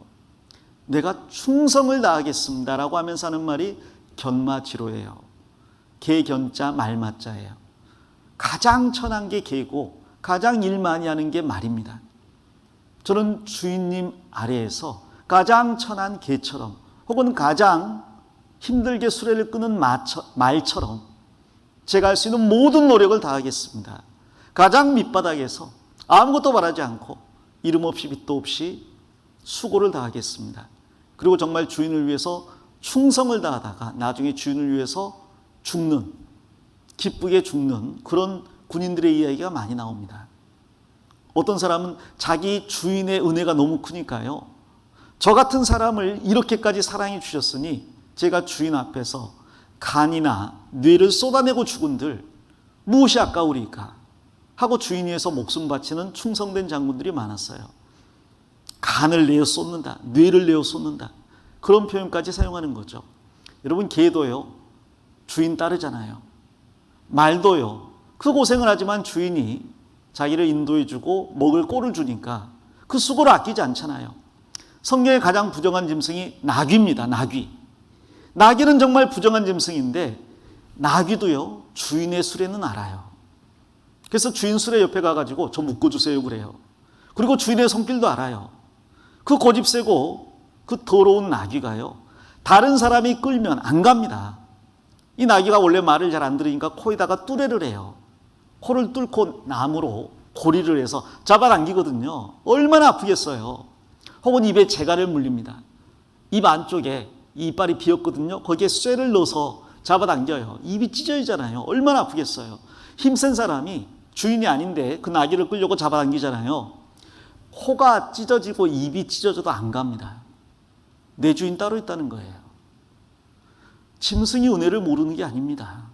내가 충성을 다하겠습니다라고 하면서 하는 말이 견마지로예요. 개견자 말맞자예요. 가장 천한 게 개고 가장 일 많이 하는 게 말입니다. 저는 주인님 아래에서 가장 천한 개처럼 혹은 가장 힘들게 수레를 끄는 말처럼 제가 할 수 있는 모든 노력을 다하겠습니다. 가장 밑바닥에서 아무것도 바라지 않고 이름 없이 빚도 없이 수고를 다하겠습니다. 그리고 정말 주인을 위해서 충성을 다하다가 나중에 주인을 위해서 죽는, 기쁘게 죽는 그런 군인들의 이야기가 많이 나옵니다. 어떤 사람은 자기 주인의 은혜가 너무 크니까요, 저 같은 사람을 이렇게까지 사랑해 주셨으니 제가 주인 앞에서 간이나 뇌를 쏟아내고 죽은들 무엇이 아까우리까 하고 주인 위해서 목숨 바치는 충성된 장군들이 많았어요. 간을 내어 쏟는다, 뇌를 내어 쏟는다, 그런 표현까지 사용하는 거죠. 여러분, 개도요 주인 따르잖아요. 말도요 그 고생을 하지만 주인이 자기를 인도해주고 먹을 꼴을 주니까 그 수고를 아끼지 않잖아요. 성경의 가장 부정한 짐승이 나귀입니다. 나귀는 정말 부정한 짐승인데 나귀도요 주인의 수레는 알아요. 그래서 주인 수레 옆에 가가지고 저 묶어주세요 그래요. 그리고 주인의 손길도 알아요. 그 고집 세고 그 더러운 나귀가요 다른 사람이 끌면 안 갑니다. 이 나귀가 원래 말을 잘 안 들으니까 코에다가 뚜레를 해요. 코를 뚫고 나무로 고리를 해서 잡아당기거든요. 얼마나 아프겠어요. 혹은 입에 재갈을 물립니다. 입 안쪽에 이 이빨이 비었거든요. 거기에 쇠를 넣어서 잡아당겨요. 입이 찢어지잖아요. 얼마나 아프겠어요. 힘센 사람이 주인이 아닌데 그 나귀를 끌려고 잡아당기잖아요. 코가 찢어지고 입이 찢어져도 안 갑니다. 내 주인 따로 있다는 거예요. 짐승이 은혜를 모르는 게 아닙니다.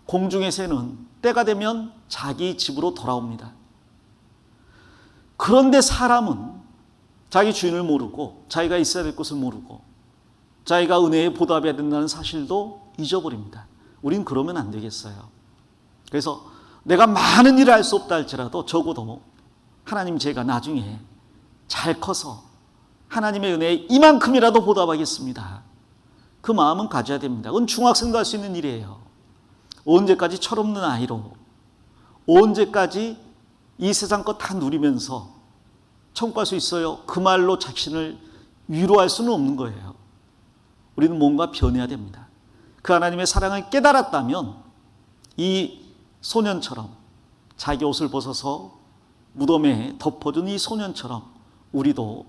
공중의 새는 때가 되면 자기 집으로 돌아옵니다. 그런데 사람은 자기 주인을 모르고 자기가 있어야 될 곳을 모르고 자기가 은혜에 보답해야 된다는 사실도 잊어버립니다. 우린 그러면 안 되겠어요. 그래서 내가 많은 일을 할 수 없다 할지라도 적어도 하나님 제가 나중에 잘 커서 하나님의 은혜에 이만큼이라도 보답하겠습니다. 그 마음은 가져야 됩니다. 그건 중학생도 할 수 있는 일이에요. 언제까지 철없는 아이로, 언제까지 이 세상 것 다 누리면서 천국 갈 수 있어요? 그 말로 자신을 위로할 수는 없는 거예요. 우리는 뭔가 변해야 됩니다. 그 하나님의 사랑을 깨달았다면 이 소년처럼 자기 옷을 벗어서 무덤에 덮어둔 이 소년처럼 우리도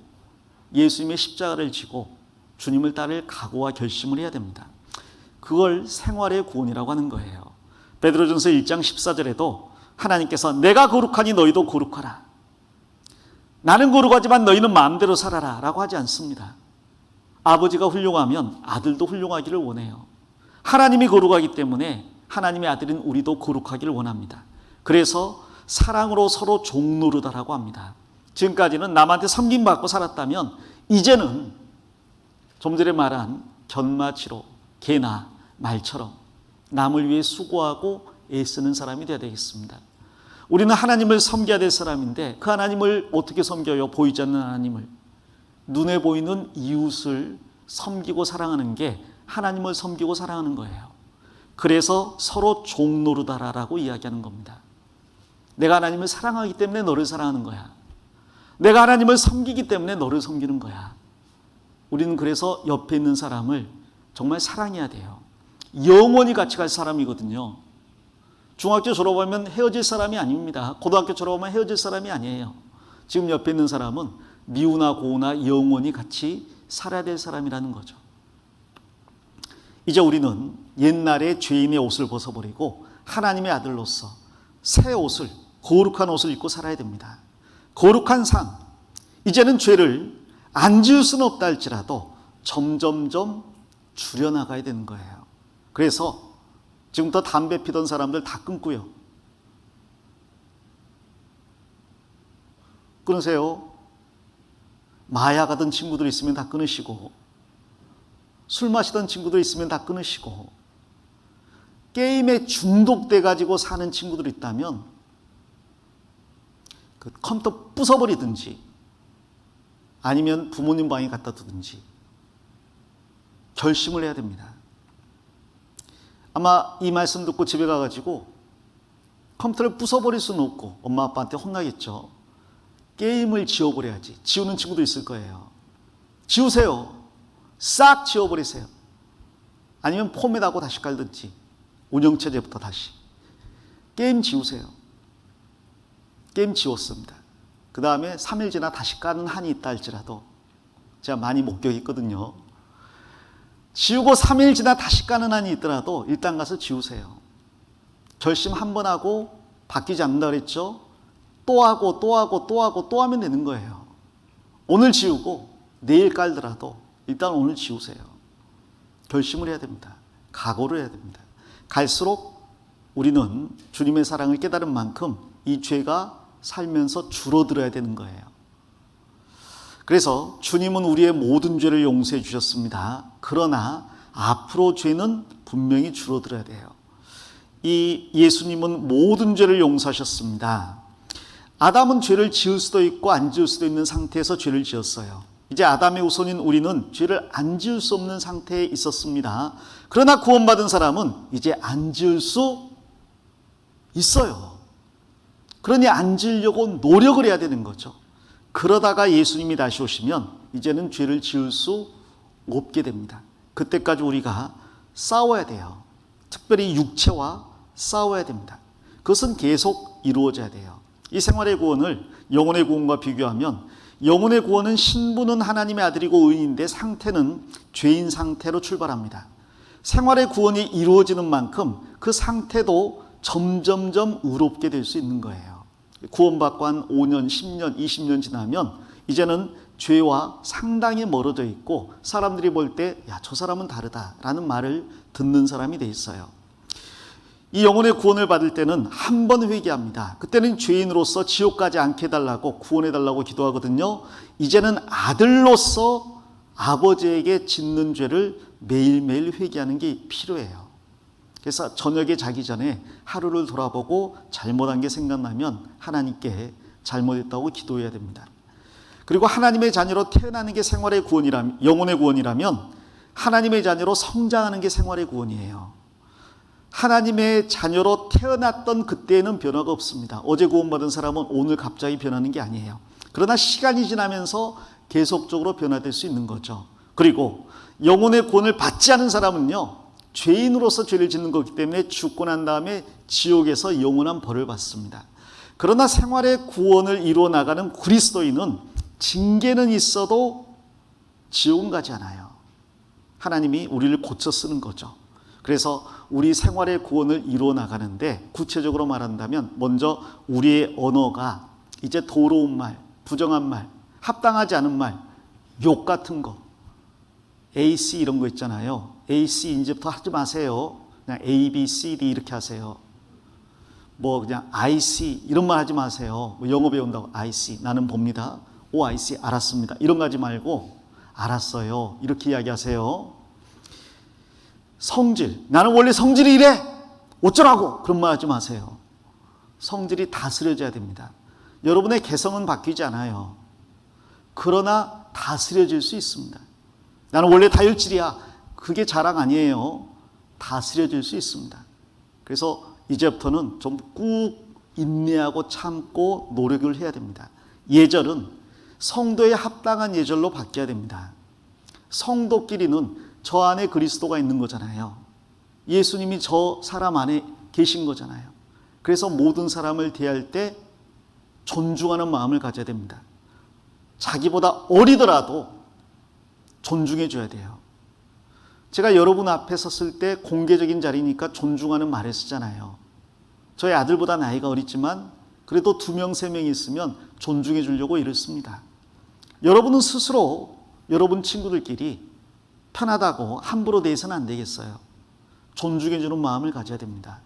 예수님의 십자가를 지고 주님을 따를 각오와 결심을 해야 됩니다. 그걸 생활의 구원이라고 하는 거예요. 베드로전서 1장 14절에도 하나님께서 내가 거룩하니 너희도 거룩하라. 나는 거룩하지만 너희는 마음대로 살아라 라고 하지 않습니다. 아버지가 훌륭하면 아들도 훌륭하기를 원해요. 하나님이 거룩하기 때문에 하나님의 아들인 우리도 거룩하기를 원합니다. 그래서 사랑으로 서로 종노릇하라고 합니다. 지금까지는 남한테 섬김받고 살았다면 이제는 좀 전에 말한 견마치로 개나 말처럼 남을 위해 수고하고 애쓰는 사람이 되어야 되겠습니다. 우리는 하나님을 섬겨야 될 사람인데 그 하나님을 어떻게 섬겨요? 보이지 않는 하나님을. 눈에 보이는 이웃을 섬기고 사랑하는 게 하나님을 섬기고 사랑하는 거예요. 그래서 서로 종노릇하라라고 이야기하는 겁니다. 내가 하나님을 사랑하기 때문에 너를 사랑하는 거야. 내가 하나님을 섬기기 때문에 너를 섬기는 거야. 우리는 그래서 옆에 있는 사람을 정말 사랑해야 돼요. 영원히 같이 갈 사람이거든요. 중학교 졸업하면 헤어질 사람이 아닙니다. 고등학교 졸업하면 헤어질 사람이 아니에요. 지금 옆에 있는 사람은 미우나 고우나 영원히 같이 살아야 될 사람이라는 거죠. 이제 우리는 옛날에 죄인의 옷을 벗어버리고 하나님의 아들로서 새 옷을, 거룩한 옷을 입고 살아야 됩니다. 거룩한 삶, 이제는 죄를 안 지을 수는 없다 할지라도 점점점 줄여나가야 되는 거예요. 그래서 지금부터 담배 피던 사람들 다 끊고요. 끊으세요. 마약하던 친구들 있으면 다 끊으시고, 술 마시던 친구들 있으면 다 끊으시고, 게임에 중독돼 가지고 사는 친구들 있다면 그 컴퓨터 부숴버리든지 아니면 부모님 방에 갖다 두든지 결심을 해야 됩니다. 아마 이 말씀 듣고 집에 가가지고 컴퓨터를 부숴버릴 수는 없고 엄마 아빠한테 혼나겠죠. 게임을 지워버려야지. 지우는 친구도 있을 거예요. 지우세요. 싹 지워버리세요. 아니면 포맷하고 다시 깔든지 운영체제부터 다시. 게임 지우세요. 게임 지웠습니다. 그 다음에 3일 지나 다시 까는 한이 있다 할지라도 제가 많이 목격했거든요. 지우고 3일 지나 다시 까는 한이 있더라도 일단 가서 지우세요. 결심 한 번 하고 바뀌지 않는다 그랬죠? 또 하고 또 하고 또 하고 또 하면 되는 거예요. 오늘 지우고 내일 깔더라도 일단 오늘 지우세요. 결심을 해야 됩니다. 각오를 해야 됩니다. 갈수록 우리는 주님의 사랑을 깨달은 만큼 이 죄가 살면서 줄어들어야 되는 거예요. 그래서 주님은 우리의 모든 죄를 용서해 주셨습니다. 그러나 앞으로 죄는 분명히 줄어들어야 돼요. 이 예수님은 모든 죄를 용서하셨습니다. 아담은 죄를 지을 수도 있고 안 지을 수도 있는 상태에서 죄를 지었어요. 이제 아담의 후손인 우리는 죄를 안 지을 수 없는 상태에 있었습니다. 그러나 구원받은 사람은 이제 안 지을 수 있어요. 그러니 안 지으려고 노력을 해야 되는 거죠. 그러다가 예수님이 다시 오시면 이제는 죄를 지을 수 없게 됩니다. 그때까지 우리가 싸워야 돼요. 특별히 육체와 싸워야 됩니다. 그것은 계속 이루어져야 돼요. 이 생활의 구원을 영혼의 구원과 비교하면 영혼의 구원은 신분은 하나님의 아들이고 의인인데 상태는 죄인 상태로 출발합니다. 생활의 구원이 이루어지는 만큼 그 상태도 점점점 의롭게 될 수 있는 거예요. 구원받고 한 5년, 10년, 20년 지나면 이제는 죄와 상당히 멀어져 있고 사람들이 볼 때 야, 저 사람은 다르다라는 말을 듣는 사람이 돼 있어요. 이 영혼의 구원을 받을 때는 한 번 회개합니다. 그때는 죄인으로서 지옥 가지 않게 해달라고 구원해달라고 기도하거든요. 이제는 아들로서 아버지에게 짓는 죄를 매일매일 회개하는 게 필요해요. 그래서 저녁에 자기 전에 하루를 돌아보고 잘못한 게 생각나면 하나님께 잘못했다고 기도해야 됩니다. 그리고 하나님의 자녀로 태어나는 게 생활의 구원이라면, 영혼의 구원이라면 하나님의 자녀로 성장하는 게 생활의 구원이에요. 하나님의 자녀로 태어났던 그때에는 변화가 없습니다. 어제 구원받은 사람은 오늘 갑자기 변하는 게 아니에요. 그러나 시간이 지나면서 계속적으로 변화될 수 있는 거죠. 그리고 영혼의 구원을 받지 않은 사람은요, 죄인으로서 죄를 짓는 거기 때문에 죽고 난 다음에 지옥에서 영원한 벌을 받습니다. 그러나 생활의 구원을 이루어 나가는 그리스도인은 징계는 있어도 지옥은 가지 않아요. 하나님이 우리를 고쳐 쓰는 거죠. 그래서 우리 생활의 구원을 이루어 나가는데 구체적으로 말한다면 먼저 우리의 언어가 이제 더러운 말, 부정한 말, 합당하지 않은 말, 욕 같은 거, AC 이런 거 있잖아요. AC 이제부터 하지 마세요. 그냥 A, B, C, D 이렇게 하세요. 뭐 그냥 IC 이런 말 하지 마세요. 뭐 영어 배운다고 IC 나는 봅니다. 오 IC 알았습니다. 이런 거 하지 말고 알았어요. 이렇게 이야기하세요. 성질 나는 원래 성질이 이래. 어쩌라고 그런 말 하지 마세요. 성질이 다스려져야 됩니다. 여러분의 개성은 바뀌지 않아요. 그러나 다스려질 수 있습니다. 나는 원래 다혈질이야. 그게 자랑 아니에요. 다스려질 수 있습니다. 그래서 이제부터는 좀 꾹 인내하고 참고 노력을 해야 됩니다. 예절은 성도에 합당한 예절로 바뀌어야 됩니다. 성도끼리는 저 안에 그리스도가 있는 거잖아요. 예수님이 저 사람 안에 계신 거잖아요. 그래서 모든 사람을 대할 때 존중하는 마음을 가져야 됩니다. 자기보다 어리더라도 존중해 줘야 돼요. 제가 여러분 앞에 섰을 때 공개적인 자리니까 존중하는 말을 쓰잖아요. 저희 아들보다 나이가 어리지만 그래도 2명, 3명이 있으면 존중해 주려고 일을 씁니다. 여러분은 스스로 여러분 친구들끼리 편하다고 함부로 대해서는 안 되겠어요. 존중해 주는 마음을 가져야 됩니다.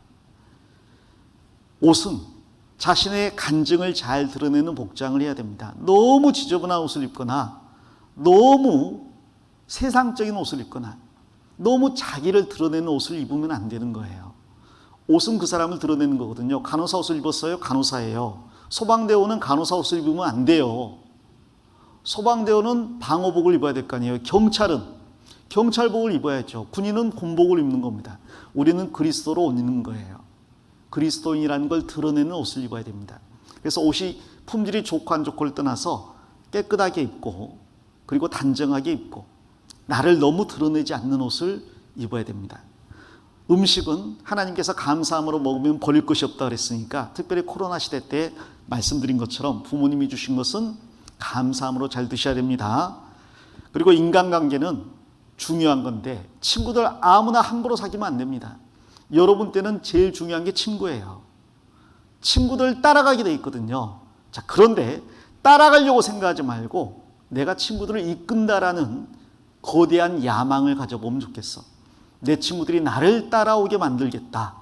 옷은 자신의 간증을 잘 드러내는 복장을 해야 됩니다. 너무 지저분한 옷을 입거나 너무 세상적인 옷을 입거나 너무 자기를 드러내는 옷을 입으면 안 되는 거예요. 옷은 그 사람을 드러내는 거거든요. 간호사 옷을 입었어요? 간호사예요. 소방대원은 간호사 옷을 입으면 안 돼요. 소방대원은 방호복을 입어야 될 거 아니에요. 경찰은 경찰복을 입어야죠. 군인은 군복을 입는 겁니다. 우리는 그리스도로 옷 입는 거예요. 그리스도인이라는 걸 드러내는 옷을 입어야 됩니다. 그래서 옷이 품질이 좋고 안 좋고를 떠나서 깨끗하게 입고 그리고 단정하게 입고 나를 너무 드러내지 않는 옷을 입어야 됩니다. 음식은 하나님께서 감사함으로 먹으면 버릴 것이 없다 그랬으니까 특별히 코로나 시대 때 말씀드린 것처럼 부모님이 주신 것은 감사함으로 잘 드셔야 됩니다. 그리고 인간관계는 중요한 건데 친구들 아무나 함부로 사귀면 안 됩니다. 여러분 때는 제일 중요한 게 친구예요. 친구들 따라가게 돼 있거든요. 자, 그런데 따라가려고 생각하지 말고 내가 친구들을 이끈다라는 거대한 야망을 가져보면 좋겠어. 내 친구들이 나를 따라오게 만들겠다.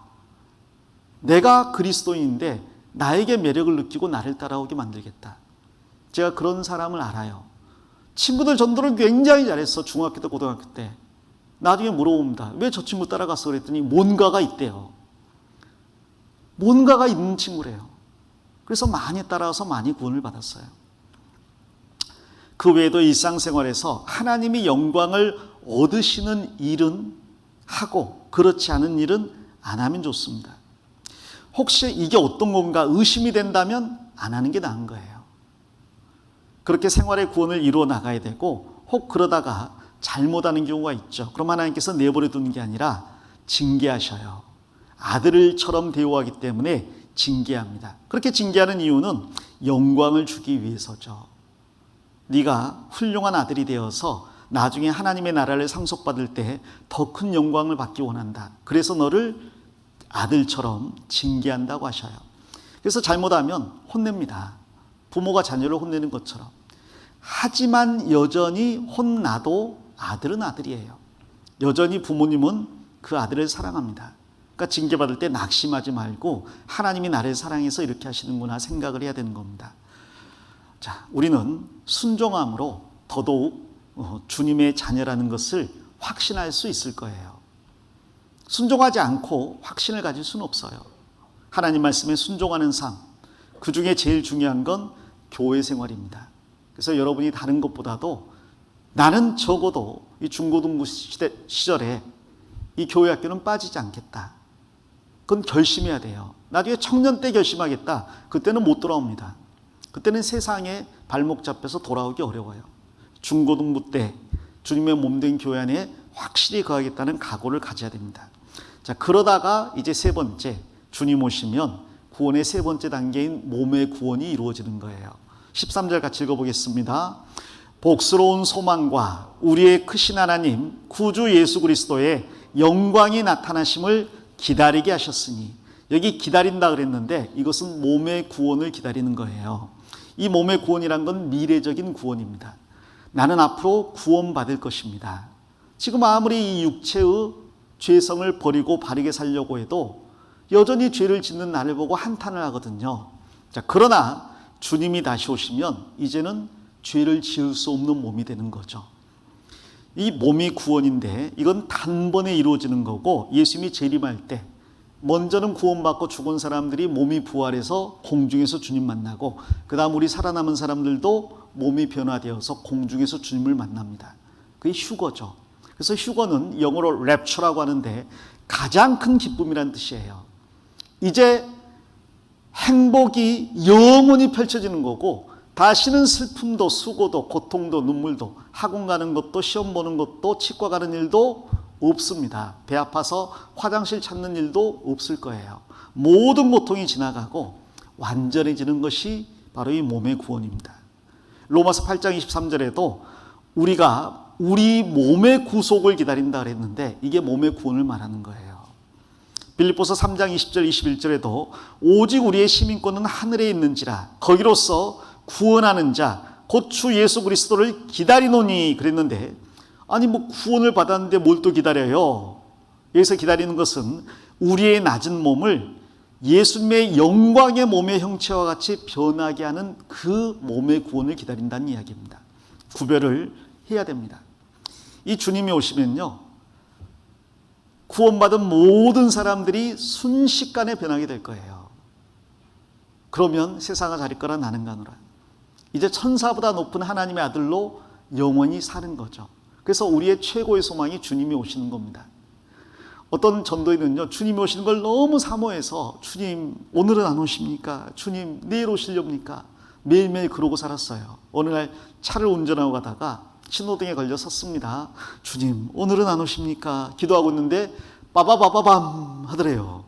내가 그리스도인인데 나에게 매력을 느끼고 나를 따라오게 만들겠다. 제가 그런 사람을 알아요. 친구들 전도를 굉장히 잘했어. 중학교 때 고등학교 때. 나중에 물어봅니다. 왜 저 친구 따라갔어? 그랬더니 뭔가가 있대요. 뭔가가 있는 친구래요. 그래서 많이 따라와서 많이 구원을 받았어요. 그 외에도 일상생활에서 하나님이 영광을 얻으시는 일은 하고 그렇지 않은 일은 안 하면 좋습니다. 혹시 이게 어떤 건가 의심이 된다면 안 하는 게 나은 거예요. 그렇게 생활의 구원을 이루어 나가야 되고 혹 그러다가 잘못하는 경우가 있죠. 그럼 하나님께서 내버려 두는 게 아니라 징계하셔요. 아들처럼 대우하기 때문에 징계합니다. 그렇게 징계하는 이유는 영광을 주기 위해서죠. 네가 훌륭한 아들이 되어서 나중에 하나님의 나라를 상속받을 때 더 큰 영광을 받기 원한다. 그래서 너를 아들처럼 징계한다고 하셔요. 그래서 잘못하면 혼냅니다. 부모가 자녀를 혼내는 것처럼. 하지만 여전히 혼나도 아들은 아들이에요. 여전히 부모님은 그 아들을 사랑합니다. 그러니까 징계받을 때 낙심하지 말고 하나님이 나를 사랑해서 이렇게 하시는구나 생각을 해야 되는 겁니다. 자, 우리는 순종함으로 더더욱 주님의 자녀라는 것을 확신할 수 있을 거예요. 순종하지 않고 확신을 가질 수는 없어요. 하나님 말씀에 순종하는 삶, 그 중에 제일 중요한 건 교회 생활입니다. 그래서 여러분이 다른 것보다도 나는 적어도 이 중고등부 시절에 이 교회 학교는 빠지지 않겠다. 그건 결심해야 돼요. 나중에 청년 때 결심하겠다. 그때는 못 돌아옵니다. 그때는 세상에 발목 잡혀서 돌아오기 어려워요. 중고등부 때 주님의 몸된 교회 안에 확실히 거하겠다는 각오를 가져야 됩니다. 자, 그러다가 이제 세 번째, 주님 오시면 구원의 세 번째 단계인 몸의 구원이 이루어지는 거예요. 13절 같이 읽어보겠습니다. 복스러운 소망과 우리의 크신 하나님 구주 예수 그리스도의 영광이 나타나심을 기다리게 하셨으니, 여기 기다린다 그랬는데 이것은 몸의 구원을 기다리는 거예요. 이 몸의 구원이란 건 미래적인 구원입니다. 나는 앞으로 구원받을 것입니다. 지금 아무리 이 육체의 죄성을 버리고 바르게 살려고 해도 여전히 죄를 짓는 나를 보고 한탄을 하거든요. 자, 그러나 주님이 다시 오시면 이제는 죄를 지을 수 없는 몸이 되는 거죠. 이 몸이 구원인데 이건 단번에 이루어지는 거고, 예수님이 재림할 때 먼저는 구원받고 죽은 사람들이 몸이 부활해서 공중에서 주님 만나고, 그 다음 우리 살아남은 사람들도 몸이 변화되어서 공중에서 주님을 만납니다. 그게 휴거죠. 그래서 휴거는 영어로 랩처라고 하는데 가장 큰 기쁨이란 뜻이에요. 이제 행복이 영원히 펼쳐지는 거고, 다시는 슬픔도 수고도 고통도 눈물도, 학원 가는 것도 시험 보는 것도 치과 가는 일도 없습니다. 배 아파서 화장실 찾는 일도 없을 거예요. 모든 고통이 지나가고 완전해지는 것이 바로 이 몸의 구원입니다. 로마서 8장 23절에도 우리가 우리 몸의 구속을 기다린다 그랬는데 이게 몸의 구원을 말하는 거예요. 빌립보서 3장 20절 21절에도 오직 우리의 시민권은 하늘에 있는지라 거기로서 구원하는 자 곧 주 예수 그리스도를 기다리노니 그랬는데, 아니 뭐 구원을 받았는데 뭘 또 기다려요? 여기서 기다리는 것은 우리의 낮은 몸을 예수님의 영광의 몸의 형체와 같이 변하게 하는 그 몸의 구원을 기다린다는 이야기입니다. 구별을 해야 됩니다. 이 주님이 오시면요, 구원받은 모든 사람들이 순식간에 변하게 될 거예요. 그러면 세상을 가릴 거라 나는 가노라. 이제 천사보다 높은 하나님의 아들로 영원히 사는 거죠. 그래서 우리의 최고의 소망이 주님이 오시는 겁니다. 어떤 전도인은요, 주님이 오시는 걸 너무 사모해서 주님 오늘은 안 오십니까? 주님 내일 오시렵니까? 매일매일 그러고 살았어요. 어느 날 차를 운전하고 가다가 신호등에 걸려 섰습니다. 주님 오늘은 안 오십니까? 기도하고 있는데 빠바바바밤 하더래요.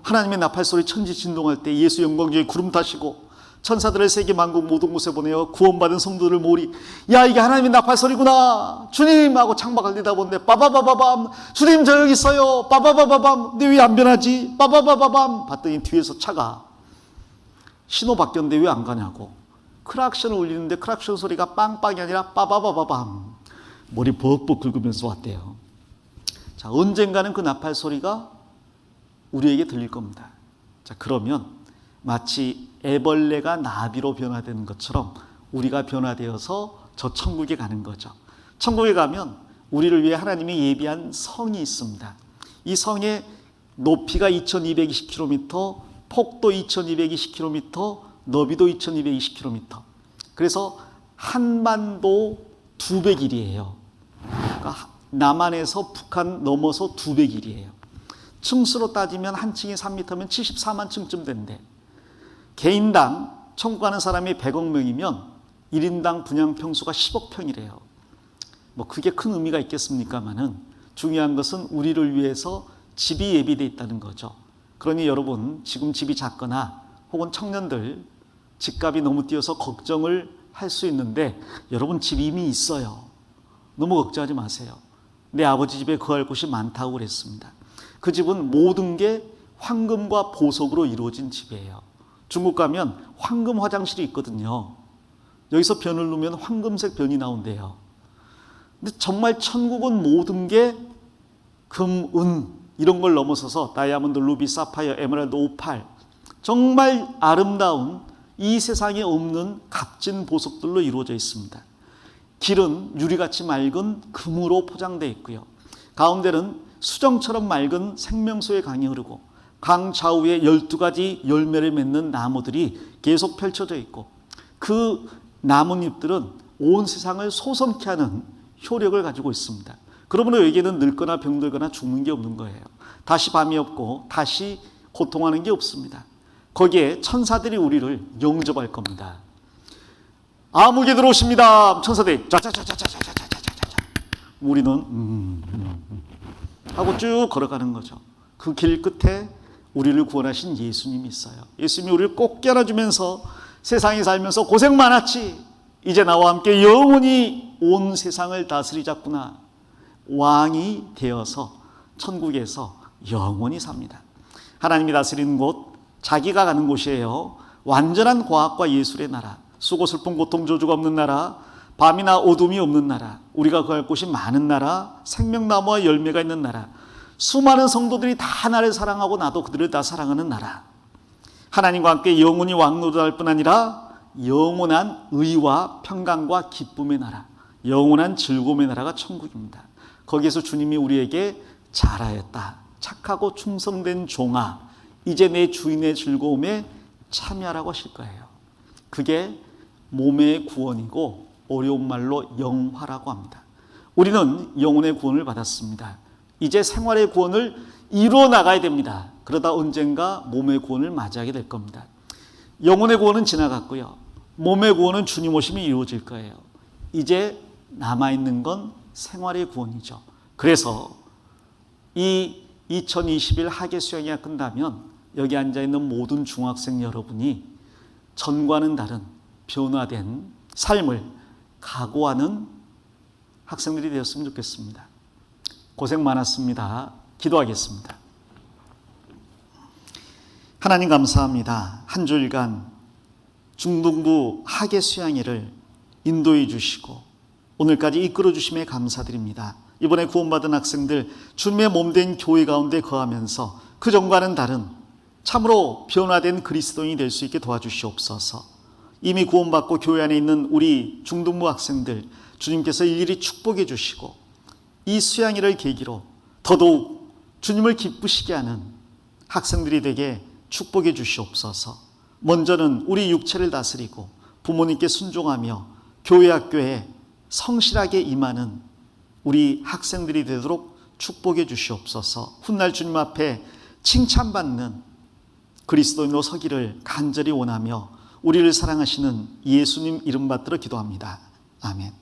하나님의 나팔소리 천지 진동할 때 예수 영광 중에 구름 타시고 천사들을 세계 만국 모든 곳에 보내어 구원받은 성도들을 모으리. 야, 이게 하나님의 나팔소리구나. 주님 하고 창밖을 내다보는데 빠바바바밤. 주님 저 여기 있어요. 빠바바바밤. 근데 왜 안 변하지? 빠바바바밤. 봤더니 뒤에서 차가 신호 바뀌었는데 왜 안 가냐고. 크락션을 울리는데 크락션 소리가 빵빵이 아니라 빠바바바밤. 머리 벅벅 긁으면서 왔대요. 자, 언젠가는 그 나팔 소리가 우리에게 들릴 겁니다. 자, 그러면 마치 애벌레가 나비로 변화되는 것처럼 우리가 변화되어서 저 천국에 가는 거죠. 천국에 가면 우리를 위해 하나님이 예비한 성이 있습니다. 이 성의 높이가 2220km, 폭도 2220km, 너비도 2220km. 그래서 한반도 2배 길이에요. 그러니까 남한에서 북한 넘어서 2배 길이에요. 층수로 따지면 한 층이 3m면 74만 층쯤 된대. 개인당 천국 가는 사람이 100억 명이면 1인당 분양 평수가 10억 평이래요. 뭐 그게 큰 의미가 있겠습니까마는 중요한 것은 우리를 위해서 집이 예비되어 있다는 거죠. 그러니 여러분 지금 집이 작거나 혹은 청년들 집값이 너무 뛰어서 걱정을 할 수 있는데 여러분 집 이미 있어요. 너무 걱정하지 마세요. 내 아버지 집에 거할 곳이 많다고 그랬습니다. 그 집은 모든 게 황금과 보석으로 이루어진 집이에요. 중국 가면 황금 화장실이 있거든요. 여기서 변을 넣으면 황금색 변이 나온대요. 근데 정말 천국은 모든 게 금, 은 이런 걸 넘어서서 다이아몬드, 루비, 사파이어, 에메랄드, 오팔, 정말 아름다운 이 세상에 없는 값진 보석들로 이루어져 있습니다. 길은 유리같이 맑은 금으로 포장되어 있고요. 가운데는 수정처럼 맑은 생명수의 강이 흐르고 강 좌우에 12가지 열매를 맺는 나무들이 계속 펼쳐져 있고 그 나뭇잎들은 온 세상을 소성케 하는 효력을 가지고 있습니다. 그러므로 여기에는 늙거나 병들거나 죽는 게 없는 거예요. 다시 밤이 없고 다시 고통하는 게 없습니다. 거기에 천사들이 우리를 영접할 겁니다. 암흑에 들어오십니다. 천사들이 짜자자자자자자자자자. 우리는 하고 쭉 걸어가는 거죠. 그 길 끝에 우리를 구원하신 예수님이 있어요. 예수님이 우리를 꼭 껴안아주면서 세상에 살면서 고생 많았지. 이제 나와 함께 영원히 온 세상을 다스리자꾸나. 왕이 되어서 천국에서 영원히 삽니다. 하나님이 다스리는 곳, 자기가 가는 곳이에요. 완전한 과학과 예술의 나라, 수고 슬픔 고통 저주가 없는 나라, 밤이나 어둠이 없는 나라, 우리가 거할 곳이 많은 나라, 생명나무와 열매가 있는 나라, 수많은 성도들이 다 나를 사랑하고 나도 그들을 다 사랑하는 나라. 하나님과 함께 영원히 왕노릇할 뿐 아니라 영원한 의와 평강과 기쁨의 나라, 영원한 즐거움의 나라가 천국입니다. 거기에서 주님이 우리에게 잘하였다, 착하고 충성된 종아, 이제 내 주인의 즐거움에 참여하라고 하실 거예요. 그게 몸의 구원이고 어려운 말로 영화라고 합니다. 우리는 영혼의 구원을 받았습니다. 이제 생활의 구원을 이루어 나가야 됩니다. 그러다 언젠가 몸의 구원을 맞이하게 될 겁니다. 영혼의 구원은 지나갔고요. 몸의 구원은 주님 오심이 이루어질 거예요. 이제 남아있는 건 생활의 구원이죠. 그래서 이 2021 학예 수양회가 끝나면 여기 앉아있는 모든 중학생 여러분이 전과는 다른 변화된 삶을 각오하는 학생들이 되었으면 좋겠습니다. 고생 많았습니다. 기도하겠습니다. 하나님 감사합니다. 한 주일간 중등부 학예 수양회를 인도해 주시고 오늘까지 이끌어 주심에 감사드립니다. 이번에 구원받은 학생들 주님의 몸된 교회 가운데 거하면서 그전과는 다른 참으로 변화된 그리스도인이 될 수 있게 도와주시옵소서. 이미 구원받고 교회 안에 있는 우리 중등부 학생들 주님께서 일일이 축복해 주시고 이 수양회를 계기로 더더욱 주님을 기쁘시게 하는 학생들이 되게 축복해 주시옵소서. 먼저는 우리 육체를 다스리고 부모님께 순종하며 교회 학교에 성실하게 임하는 우리 학생들이 되도록 축복해 주시옵소서. 훗날 주님 앞에 칭찬받는 그리스도인으로 서기를 간절히 원하며 우리를 사랑하시는 예수님 이름 받들어 기도합니다. 아멘.